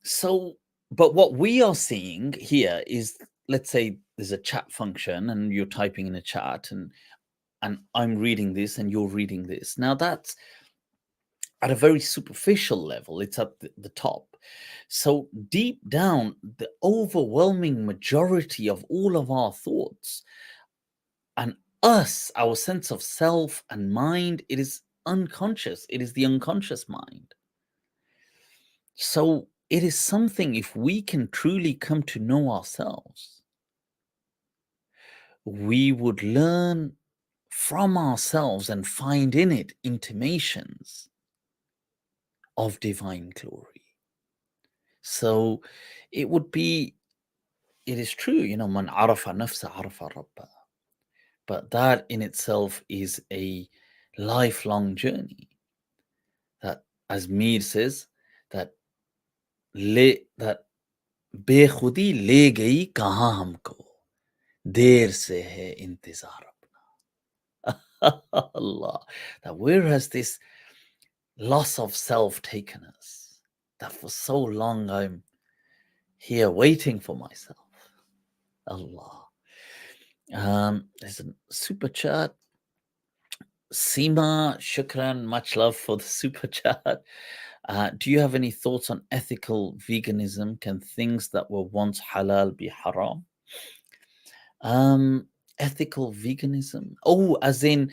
So, but what we are seeing here is, let's say there's a chat function and you're typing in a chat, and I'm reading this and you're reading this. Now that's at a very superficial level, it's at the top. So deep down, the overwhelming majority of all of our thoughts and us, our sense of self and mind, it is unconscious. It is the unconscious mind. So it is something, if we can truly come to know ourselves, we would learn from ourselves and find in it intimations of divine glory. So it would be, it is true, man arafa nafsa arafa rabba. But that in itself is a lifelong journey. That, as Mir says, that that बेखुदी ले गई कहाँ हमको देर से है इंतजार अपना. Allah, that where has this loss of self taken us, that for so long I'm here waiting for myself. Allah. There's a super chat. Seema, shukran, much love for the super chat. Do you have any thoughts on ethical veganism? Can things that were once halal be haram? Ethical veganism. Oh, as in,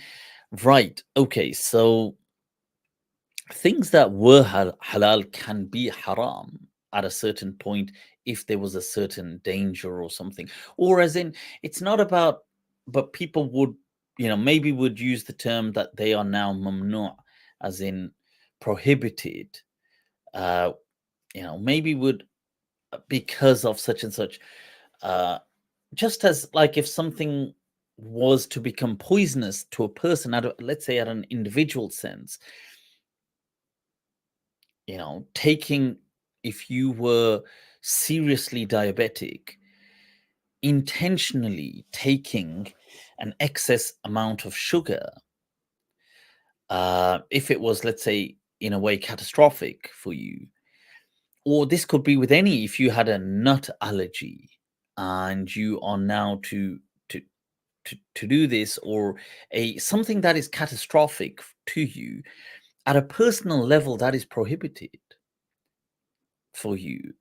right. Okay, so things that were halal can be haram at a certain point if there was a certain danger or something. Or as in, it's not about, but people would, maybe would use the term that they are now mamnu', as in prohibited. Maybe would, because of such and such. Just as like if something was to become poisonous to a person, let's say at an individual sense, taking, if you were seriously diabetic, intentionally taking an excess amount of sugar, if it was, let's say, in a way catastrophic for you, or this could be with any, if you had a nut allergy and you are now to do this, or something that is catastrophic to you at a personal level, that is prohibited for you.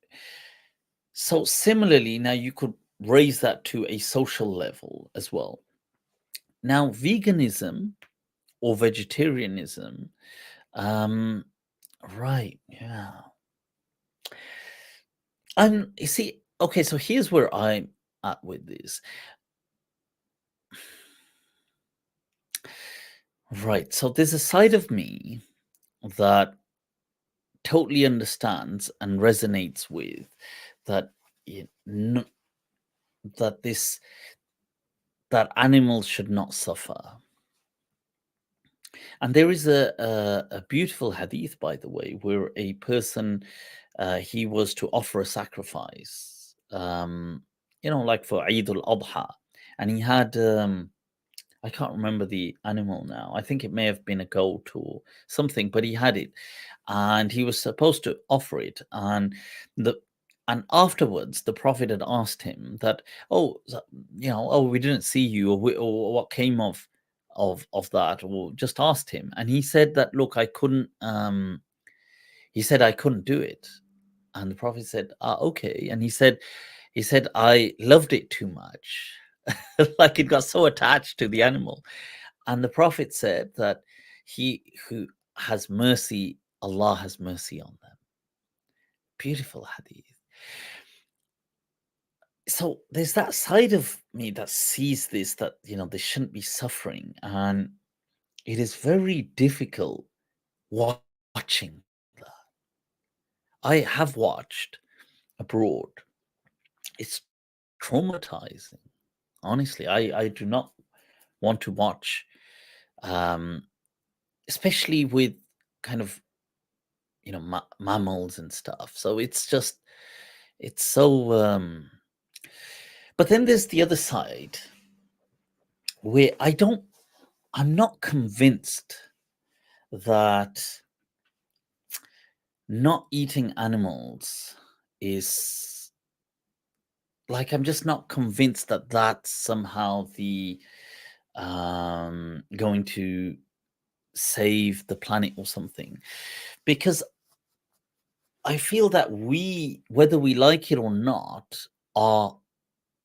So similarly, now you could raise that to a social level as well. Now, veganism or vegetarianism, right, yeah. You see, okay, so here's where I'm at with this. Right, so there's a side of me that totally understands and resonates with that, that that animals should not suffer. And there is a beautiful hadith, by the way, where a person, he was to offer a sacrifice, like for Eid al-Adha, and he had, I can't remember the animal now. I think it may have been a goat or something, but he had it, and he was supposed to offer it. And afterwards, the Prophet had asked him that, oh, we didn't see you, or what came of that, or just asked him, and he said that, look, I couldn't. He said I couldn't do it, and the Prophet said, okay, and he said I loved it too much. Like it got so attached to the animal. And the Prophet said that he who has mercy, Allah has mercy on them. Beautiful hadith. So there's that side of me that sees this, that, they shouldn't be suffering. And it is very difficult watching that. I have watched abroad. It's traumatizing. Honestly, I do not want to watch, especially with kind of, mammals and stuff. So it's so, but then there's the other side where I'm not convinced that not eating animals is, like, I'm just not convinced that that's somehow the going to save the planet or something, because I feel that whether we like it or not, are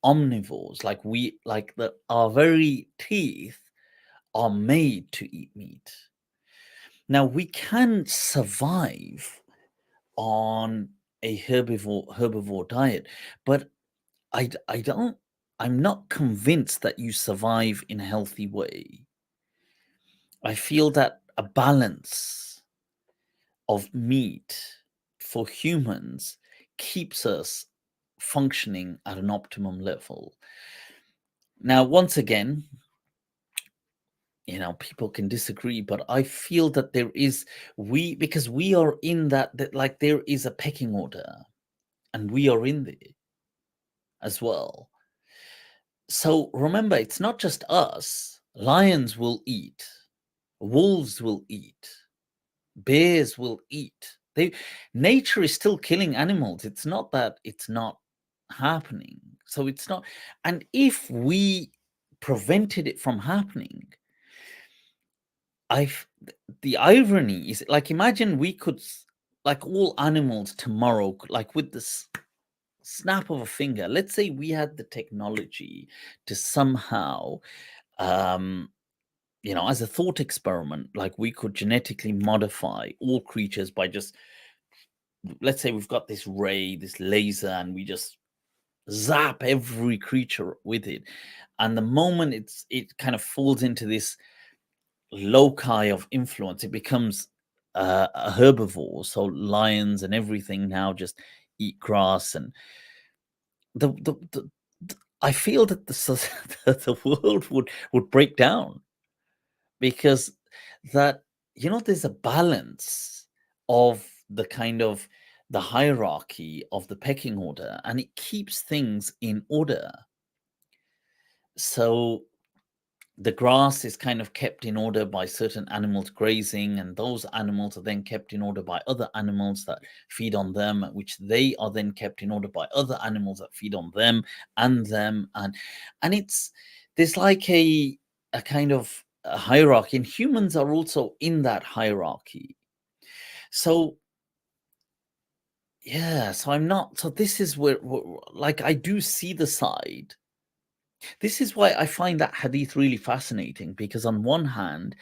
omnivores. Like our very teeth are made to eat meat. Now we can survive on a herbivore diet, but I'm not convinced that you survive in a healthy way. I feel that a balance of meat for humans keeps us functioning at an optimum level. Now, once again, people can disagree, but I feel that because we are in that like there is a pecking order, and we are in there as well. So remember, it's not just us. Lions will eat, wolves will eat, bears will eat. Nature is still killing animals. It's not that it's not happening. So it's not. And if we prevented it from happening, the irony is, like, imagine we could, like, all animals tomorrow, like, with this snap of a finger, let's say we had the technology to somehow, as a thought experiment, like, we could genetically modify all creatures by just, let's say we've got this ray, this laser, and we just zap every creature with it. And the moment it kind of falls into this loci of influence, it becomes a herbivore. So lions and everything now just eat grass, and the I feel that the world would break down, because that there's a balance of the kind of the hierarchy of the pecking order, and it keeps things in order. So the grass is kind of kept in order by certain animals grazing, and those animals are then kept in order by other animals that feed on them, which they are then kept in order by other animals that feed on them and them. And there's like a kind of a hierarchy, and humans are also in that hierarchy. So yeah, so I'm not, so this is where like, I do see the side. This is why I find that hadith really fascinating, because on one hand,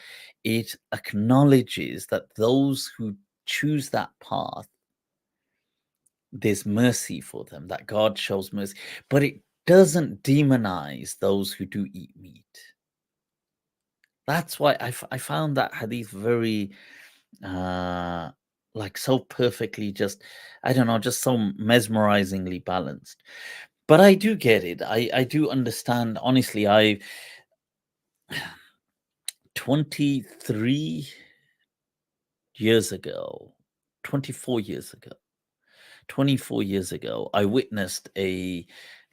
it acknowledges that those who choose that path, there's mercy for them, that God shows mercy, but it doesn't demonize those who do eat meat. That's why I found that hadith very, like, so perfectly, just, I don't know, just so mesmerizingly balanced. But I do get it. I do understand. Honestly, 23 years ago, 24 years ago, 24 years ago, I witnessed a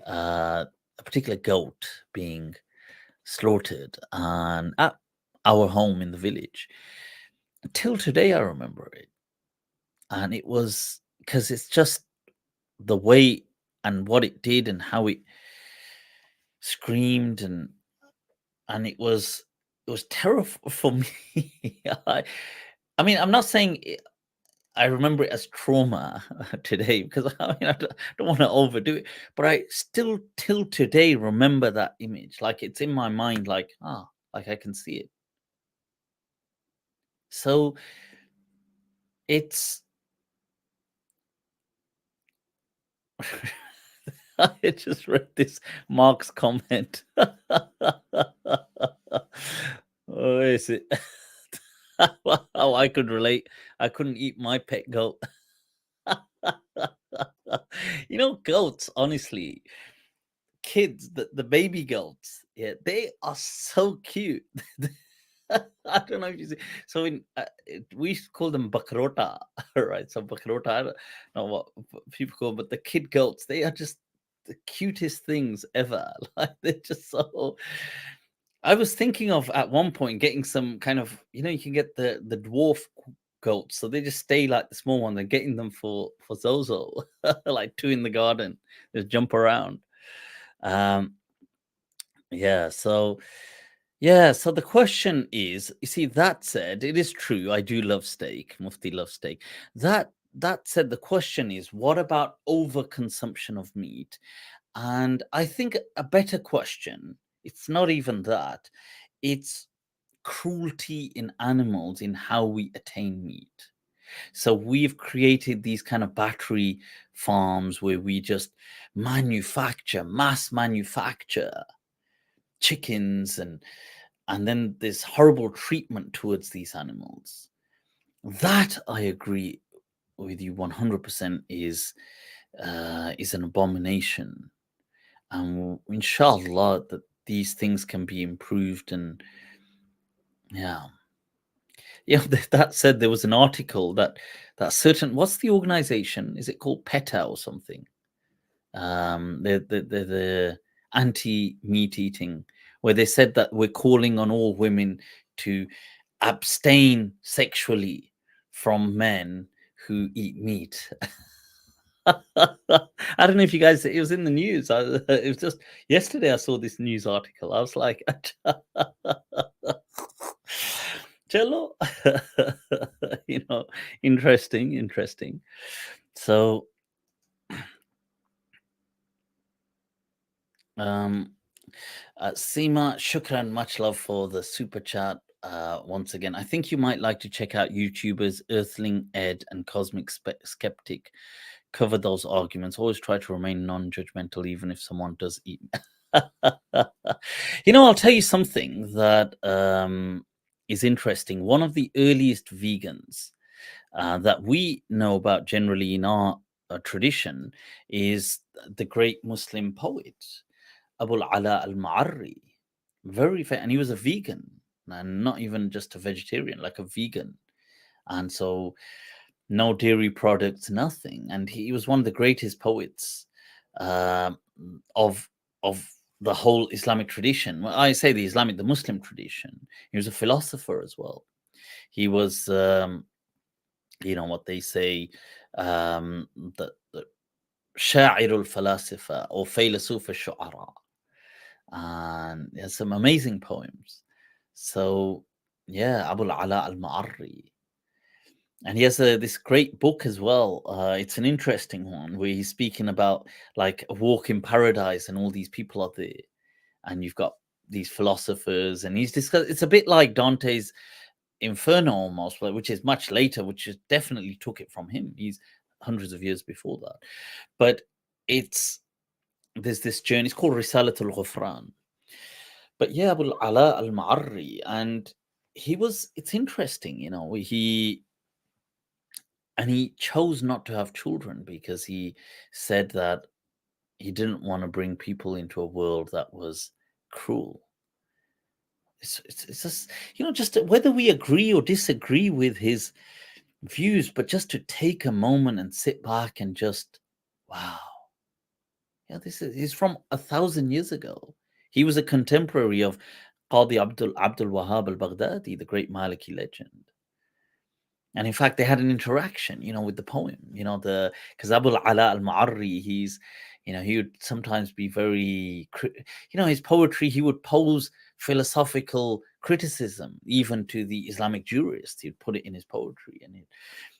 particular goat being slaughtered and at our home in the village. Till today, I remember it. And it was because it's just the way and what it did and how it screamed, and it was terrible for me. I mean, I'm not saying I remember it as trauma today, because I don't want to overdo it, but I still till today remember that image. Like, it's in my mind, like, like, I can see it. So it's I just read this Mark's comment. Oh, is it? How I could relate. I couldn't eat my pet goat. Goats, honestly, kids, the baby goats, yeah, they are so cute. I don't know if you see. So we used to call them bakrota, right? So bakrota, I don't know what people call them, but the kid goats, they are just the cutest things ever. Like, they're just so. I was thinking of at one point getting some kind of, you can get the dwarf goats, so they just stay like the small one. They're getting them for Zozo, like two in the garden, just jump around. Um, yeah, so the question is, you see, that said, it is true, I do love steak. Mufti loves steak. That said, the question is, what about overconsumption of meat? And I think a better question, it's not even that, it's cruelty in animals in how we attain meat. So we've created these kind of battery farms where we just mass manufacture chickens, and then this horrible treatment towards these animals. That I agree with you 100% is an abomination, and inshallah that these things can be improved. And yeah, yeah. That said, there was an article that certain, what's the organization? Is it called PETA or something? The anti meat eating, where they said that we're calling on all women to abstain sexually from men who eat meat. I don't know if you guys, it was in the news. It was just yesterday I saw this news article. I was like, Cello, interesting. So, um, Seema, shukran, much love for the super chat. Once again, I think you might like to check out YouTubers Earthling, Ed, and Cosmic Skeptic. Cover those arguments. Always try to remain non-judgmental, even if someone does eat. I'll tell you something that is interesting. One of the earliest vegans that we know about generally in our tradition is the great Muslim poet Abu Ala al-Ma'arri. And he was a vegan, and not even just a vegetarian, like a vegan. And so no dairy products, nothing. And he was one of the greatest poets uh, of of the whole Islamic tradition. Well, I say the Muslim tradition. He was a philosopher as well. He was, what they say, the شاعر الفلاسفة or فيلسوف الشعراء. And he has some amazing poems. So, yeah, Abu Ala al-Ma'arri. And he has this great book as well. It's an interesting one where he's speaking about like a walk in paradise, and all these people are there, and you've got these philosophers, and he's discussed. It's a bit like Dante's Inferno almost, which is much later, which is definitely took it from him. He's hundreds of years before that, but there's this journey. It's called Risalatul Ghufran. But yeah, Abu Ala al-Ma'arri, and it's interesting, he chose not to have children because he said that he didn't want to bring people into a world that was cruel. It's just, just whether we agree or disagree with his views, but just to take a moment and sit back and just, wow. Yeah, he's from 1,000 years ago. He was a contemporary of Qadi Abdul Wahhab al-Baghdadi, the great Maliki legend. And in fact, they had an interaction, with the poem, because Abu Ala al-Ma'arri, he would sometimes be very, his poetry, he would pose philosophical criticism even to the Islamic jurists. He'd put it in his poetry.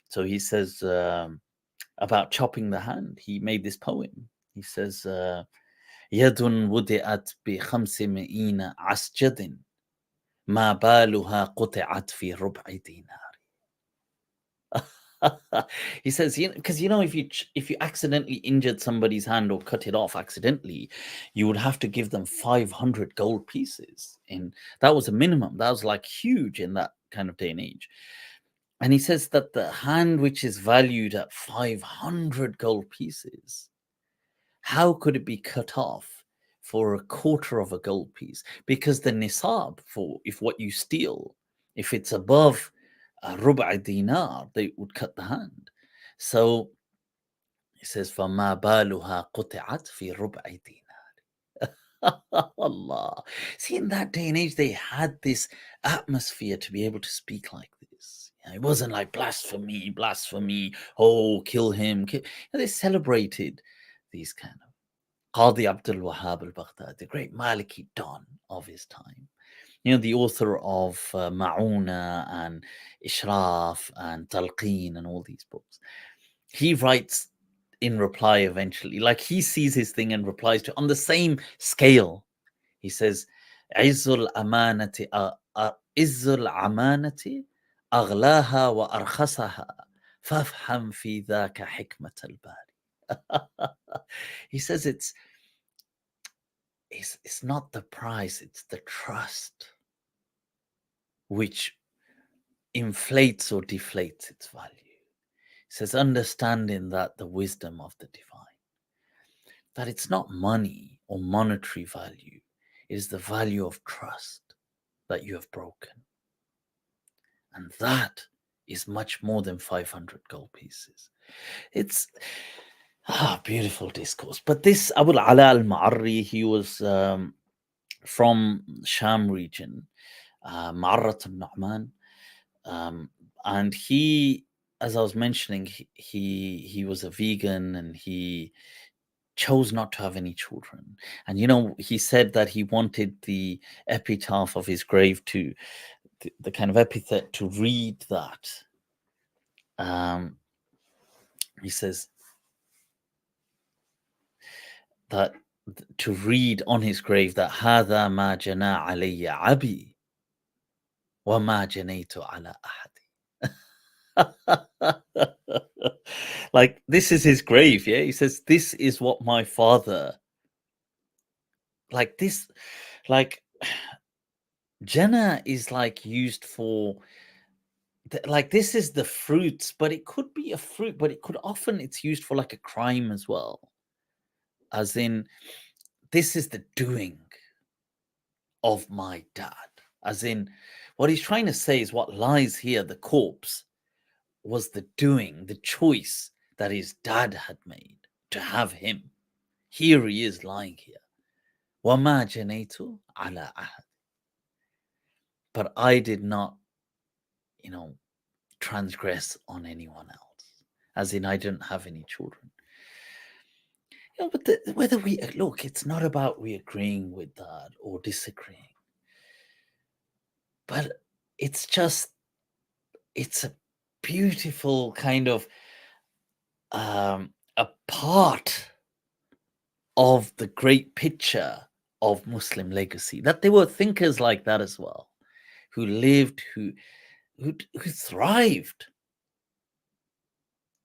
So he says about chopping the hand, he made this poem. He says, يد وضعت ب500 عسجد ما بالها قطعت في ربع دينار. He says, because if you accidentally injured somebody's hand or cut it off accidentally, you would have to give them 500 gold pieces. And that was a minimum. That was like huge in that kind of day and age. And he says that the hand which is valued at 500 gold pieces, how could it be cut off for a quarter of a gold piece? Because the nisab, for if what you steal, if it's above ruba dinar, they would cut the hand. So he says, فَمَا بَالُهَا قُطِعَتْ فِي رُبْعِ دِينَارٍ. Allah. See, in that day and age, they had this atmosphere to be able to speak like this. It wasn't like blasphemy, oh, kill him. They celebrated these kind of Qadi Abdul Wahhab al-Baghdadi, the great Maliki Don of his time. The author of Ma'una and Ishraf and Talqeen and all these books. He writes in reply eventually, like he sees his thing and replies to on the same scale. He says, Izzul amanati aghlaha wa arkhasaha fafham fi dhaka hikmat al-bari. He says it's not the price, it's the trust. which inflates or deflates its value. It says, understanding that the wisdom of the divine, that it's not money or monetary value, it is the value of trust that you have broken. And that is much more than 500 gold pieces. It's beautiful discourse. But this Abu al-Ala al-Ma'arri, he was from Sham region, Ma'arrat al-Nu'man. And he, as I was mentioning, he was a vegan, and he chose not to have any children. And he said that he wanted the epitaph of his grave to the kind of epithet to read that. He says that to read on his grave that هذا ما جنى علي عبي وما جنيت على أحد. Like, this is his grave, yeah? He says, this is what my father, like this, like, Jannah is like used for, like, this is the fruits, but it could be a fruit, but it could often, it's used for like a crime as well. As in, this is the doing of my dad. As in, what he's trying to say is what lies here, the corpse, was the doing, the choice that his dad had made to have him. Here he is lying here. وَمَا جَنَيْتُ عَلَى أَحَدٍ. But I did not, transgress on anyone else. As in, I didn't have any children. But whether we look, it's not about we agreeing with that or disagreeing. But it's just, it's a beautiful kind of a part of the great picture of Muslim legacy, that there were thinkers like that as well, who lived, who thrived,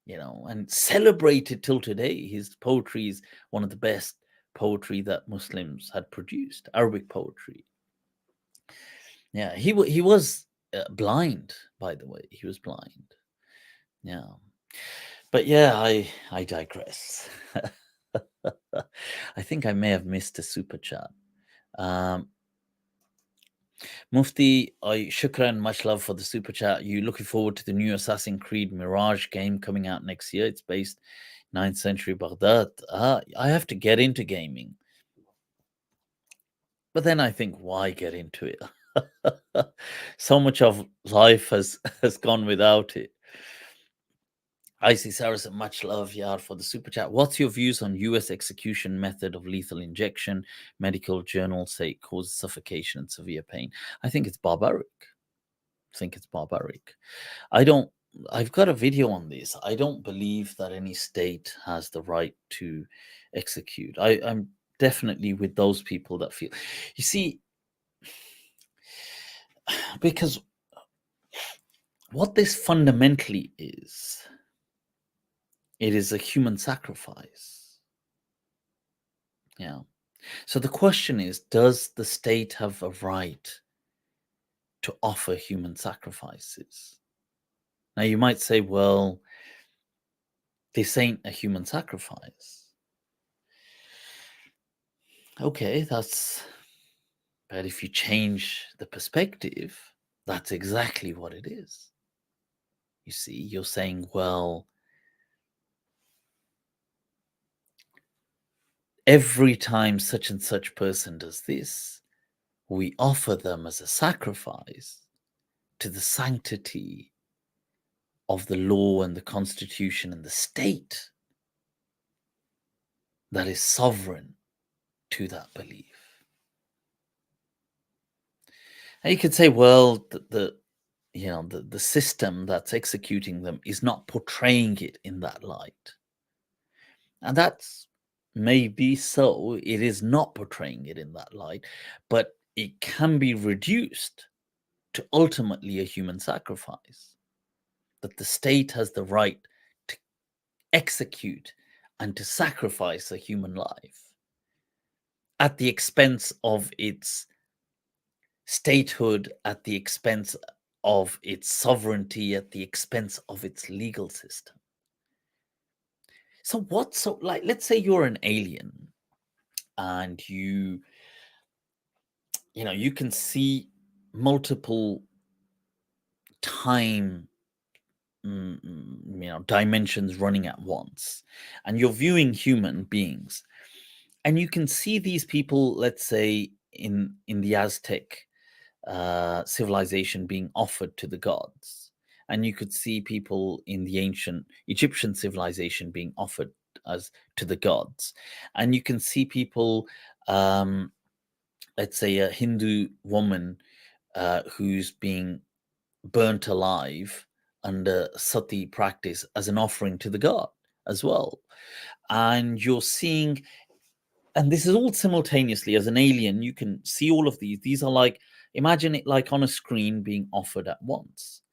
and celebrated till today. His poetry is one of the best poetry that Muslims had produced, Arabic poetry. Yeah, he was blind, by the way. He was blind. Yeah. But yeah, I digress. I think I may have missed a super chat. Mufti, shukran, much love for the super chat. You looking forward to the new Assassin's Creed Mirage game coming out next year? It's based 9th century Baghdad. I have to get into gaming. But then I think, why get into it? So much of life has gone without it. Icy Saracen, much love, Yar, for the super chat. What's your views on US execution method of lethal injection? Medical journals say it causes suffocation and severe pain. I think it's barbaric. I've got a video on this. I don't believe that any state has the right to execute. I'm definitely with those people that feel, you see, because what this fundamentally is, it is a human sacrifice. Yeah. So the question is, does the state have a right to offer human sacrifices? Now you might say, well, this ain't a human sacrifice. Okay, but if you change the perspective, that's exactly what it is. You see, you're saying, well, every time such and such person does this, we offer them as a sacrifice to the sanctity of the law and the constitution and the state that is sovereign to that belief. And you could say, well, the system that's executing them is not portraying it in that light. And that's maybe so. It is not portraying it in that light, but it can be reduced to ultimately a human sacrifice. That the state has the right to execute and to sacrifice a human life at the expense of its statehood at the expense of its sovereignty, at the expense of its legal system. So like, let's say you're an alien and you can see multiple time dimensions running at once, and you're viewing human beings, and you can see these people, let's say in the Aztec civilization, being offered to the gods, and you could see people in the ancient Egyptian civilization being offered as to the gods, and you can see people, let's say a Hindu woman who's being burnt alive under sati practice as an offering to the god as well. And you're seeing, and this is all simultaneously. As an alien, you can see all of these are like, imagine it like on a screen being offered at once.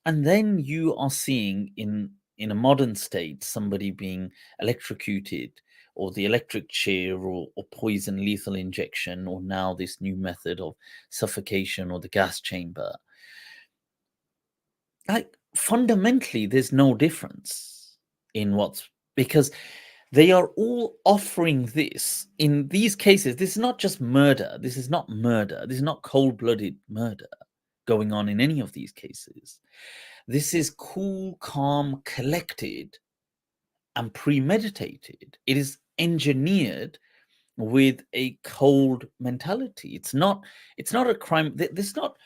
And then you are seeing in a modern state somebody being electrocuted, or the electric chair, or poison lethal injection, or now this new method of suffocation, or the gas chamber. Like, fundamentally, there's no difference in because they are all offering this. In these cases, this is not just murder. This is not murder. This is not cold-blooded murder going on in any of these cases. This is cool, calm, collected, and premeditated. It is engineered with a cold mentality. It's not a crime. This is not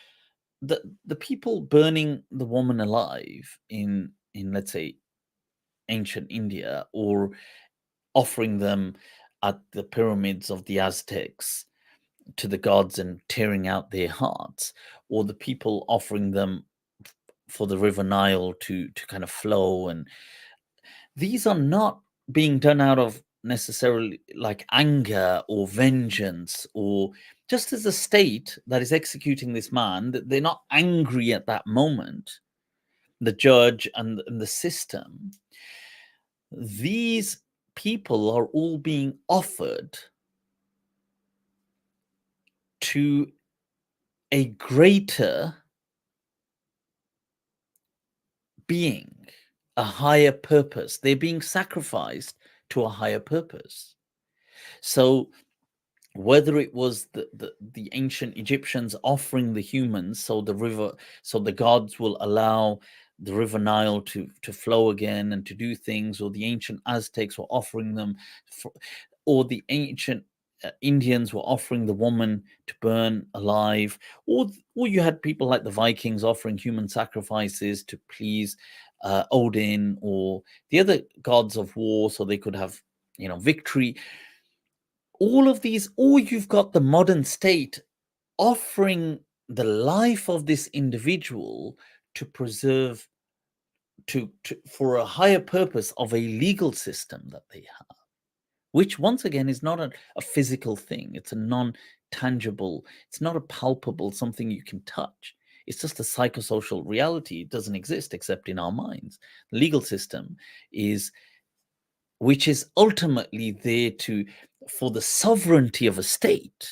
the people burning the woman alive in let's say ancient India, or offering them at the pyramids of the Aztecs to the gods and tearing out their hearts, or the people offering them for the river Nile to kind of flow. And these are not being done out of necessarily like anger or vengeance, or just as a state that is executing this man, that they're not angry at that moment, the judge and the system. These people are all being offered to a greater being, a higher purpose. They're being sacrificed to a higher purpose. So whether it was the ancient Egyptians offering the humans, so the gods will allow the river Nile to flow again and to do things, or the ancient Aztecs were offering them, or the ancient Indians were offering the woman to burn alive, or you had people like the Vikings offering human sacrifices to please Odin or the other gods of war, so they could have victory. All of these, or you've got the modern state offering the life of this individual to preserve, for a higher purpose of a legal system that they have, which once again is not a physical thing. It's a non-tangible, it's not a palpable something you can touch. It's just a psychosocial reality. It doesn't exist except in our minds. The legal system which is ultimately there for the sovereignty of a state.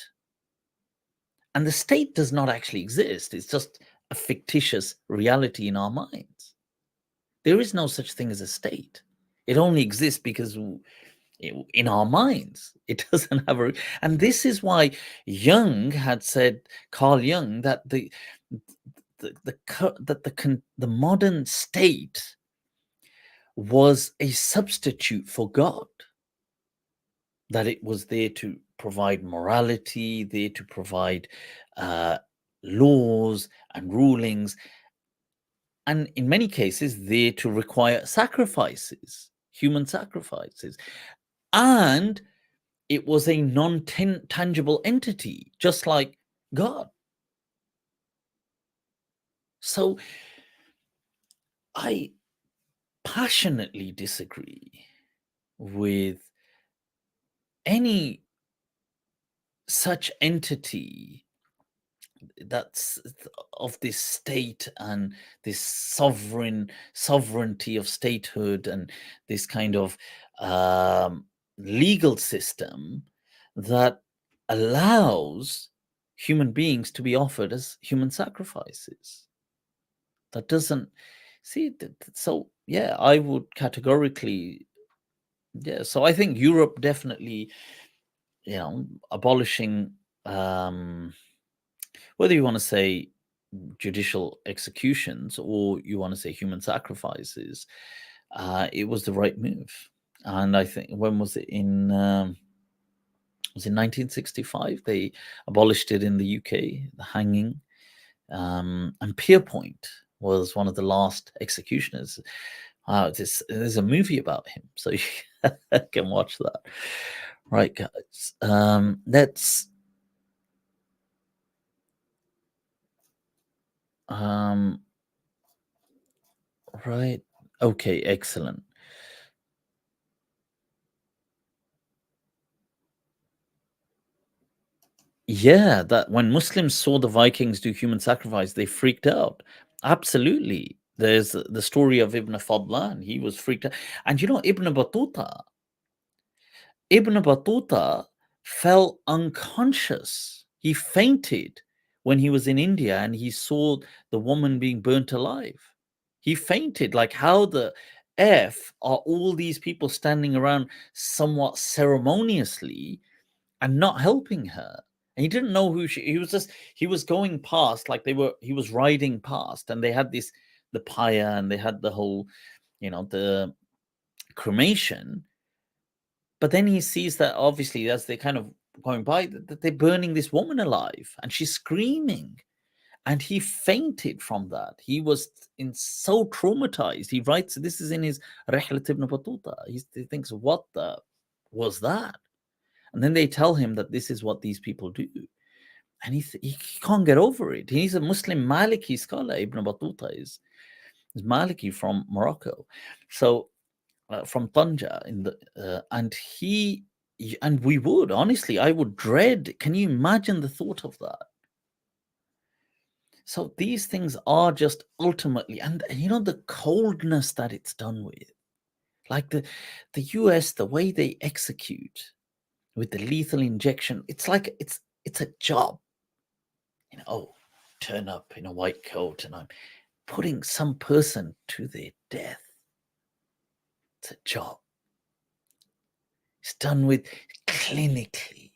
And the state does not actually exist. It's just a fictitious reality in our minds. There is no such thing as a state. It only exists because in our minds, it doesn't have and this is why Jung had said, Carl Jung, that the modern state was a substitute for God, that it was there to provide morality, there to provide laws and rulings, and in many cases there to require sacrifices, human sacrifices. And it was a non-tangible entity, just like God. So I passionately disagree with any such entity that's of this state and this sovereignty of statehood and this kind of legal system that allows human beings to be offered as human sacrifices. That doesn't see. So yeah, I would categorically, yeah. So I think Europe definitely, abolishing, whether you want to say judicial executions or you want to say human sacrifices, it was the right move. And I think, when was it was in 1965 they abolished it in the UK, the hanging. And Pierpoint was one of the last executioners. There's a movie about him, so you can watch that. Right, guys. Let's right. Okay, excellent. Yeah, that when Muslims saw the Vikings do human sacrifice, they freaked out. Absolutely. There's the story of Ibn Fadlan. He was freaked out. And Ibn Battuta fell unconscious. He fainted when he was in India and he saw the woman being burnt alive. He fainted. Like, how the F are all these people standing around somewhat ceremoniously and not helping her? And he didn't know who he was. He was going past, like he was riding past, and they had the pyre, and they had the whole, the cremation. But then he sees that, obviously, as they're kind of going by, that they're burning this woman alive and she's screaming. And he fainted from that. He was so traumatized. He writes, this is in his Rihlat ibn Battuta. He thinks, what the was that? And then they tell him that this is what these people do. And he can't get over it. He's a Muslim Maliki scholar. Ibn Battuta is Maliki from Morocco. So from Tanja and we would, honestly, I would dread. Can you imagine the thought of that? So these things are just ultimately, and the coldness that it's done with, like the US, the way they execute with the lethal injection, it's like it's a job. Turn up in a white coat and I'm putting some person to their death. It's a job. It's done with clinically.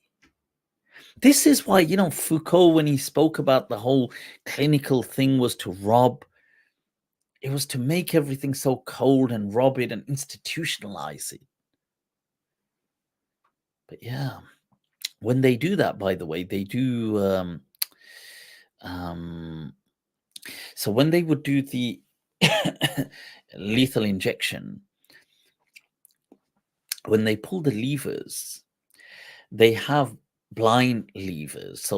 This is why, Foucault, when he spoke about the whole clinical thing, was to rob. It was to make everything so cold and rob it and institutionalize it. But yeah, when they do that, by the way, they do. So when they would do the lethal injection, when they pull the levers, they have blind levers.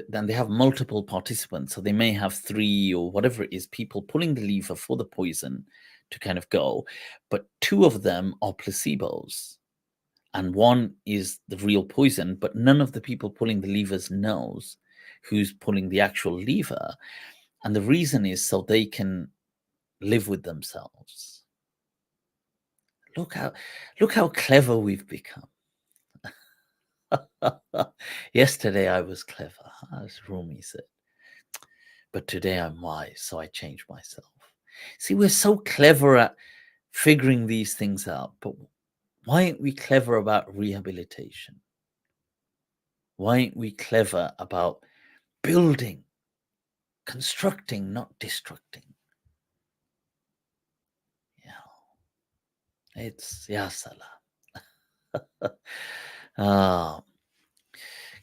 Then they have multiple participants. So they may have 3 or whatever it is, people pulling the lever for the poison to kind of go. But 2 of them are placebos. And 1 is the real poison, but none of the people pulling the levers knows who's pulling the actual lever. And the reason is so they can live with themselves. Look how clever we've become. Yesterday I was clever, as Rumi said. But today I'm wise, so I changed myself. See, we're so clever at figuring these things out, but why aren't we clever about rehabilitation? Why aren't we clever about building, constructing, not destructing? It's Ya Salah.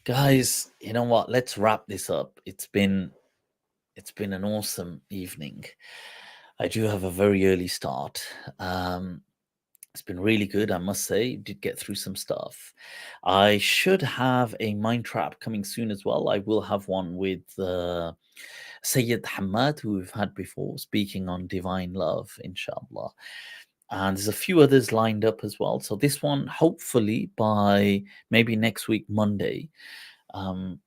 Guys, you know what? Let's wrap this up. It's been an awesome evening. I do have a very early start. It's been really good, I must say. Did get through some stuff. I should have a MindTrap coming soon as well. I will have one with Syed Hammad, who we've had before, speaking on divine love, inshallah. And there's a few others lined up as well. So this one, hopefully by maybe next week, Monday. Right.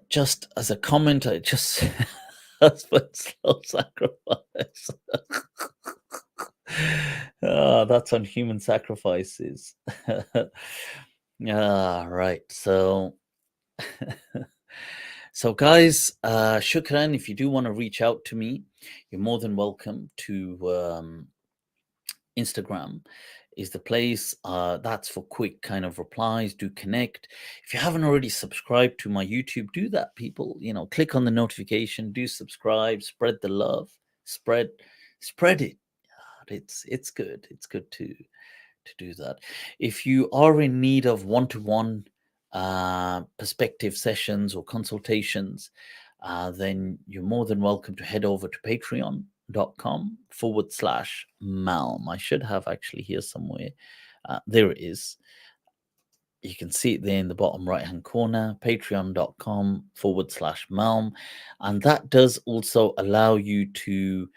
Just as a comment, I just husband slow sacrifice. That's on human sacrifices. Right. So, so guys, shukran. If you do want to reach out to me, you're more than welcome to Instagram is the place. That's for quick kind of replies. Do connect. If you haven't already subscribed to my YouTube, do that, people. Click on the notification, do subscribe, spread the love, spread it. It's good. It's good to do that. If you are in need of one-to-one perspective sessions or consultations, then you're more than welcome to head over to patreon.com/MALM. I should have actually here somewhere. There it is. You can see it there in the bottom right hand corner, patreon.com/MALM. And that does also allow you to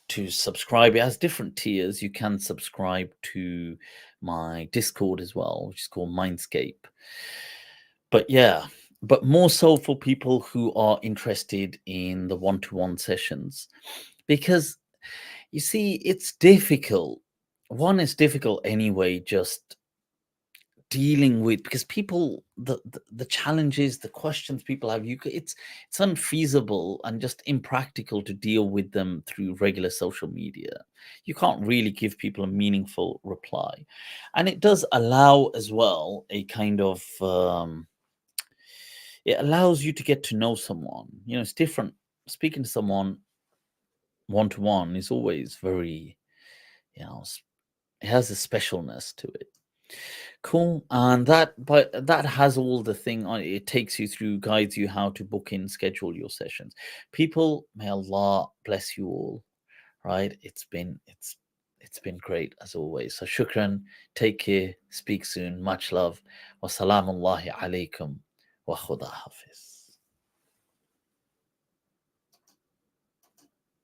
to subscribe. It has different tiers. You can subscribe to my Discord as well, which is called Mindscape. But yeah, but more so for people who are interested in the one-to-one sessions, because you see, it's difficult. One is difficult anyway, just dealing with, because people, the challenges, the questions people have, it's unfeasible and just impractical to deal with them through regular social media. You can't really give people a meaningful reply, and it does allow as well a kind of it allows you to get to know someone. It's different. Speaking to someone one to one is always very, it has a specialness to it. Cool. And that has all the thing on it. It takes you through, guides you how to book in, schedule your sessions. People, may Allah bless you all. Right? It's been great as always. So shukran, take care, speak soon, much love. Wassalamu alaikum wa khuda hafiz.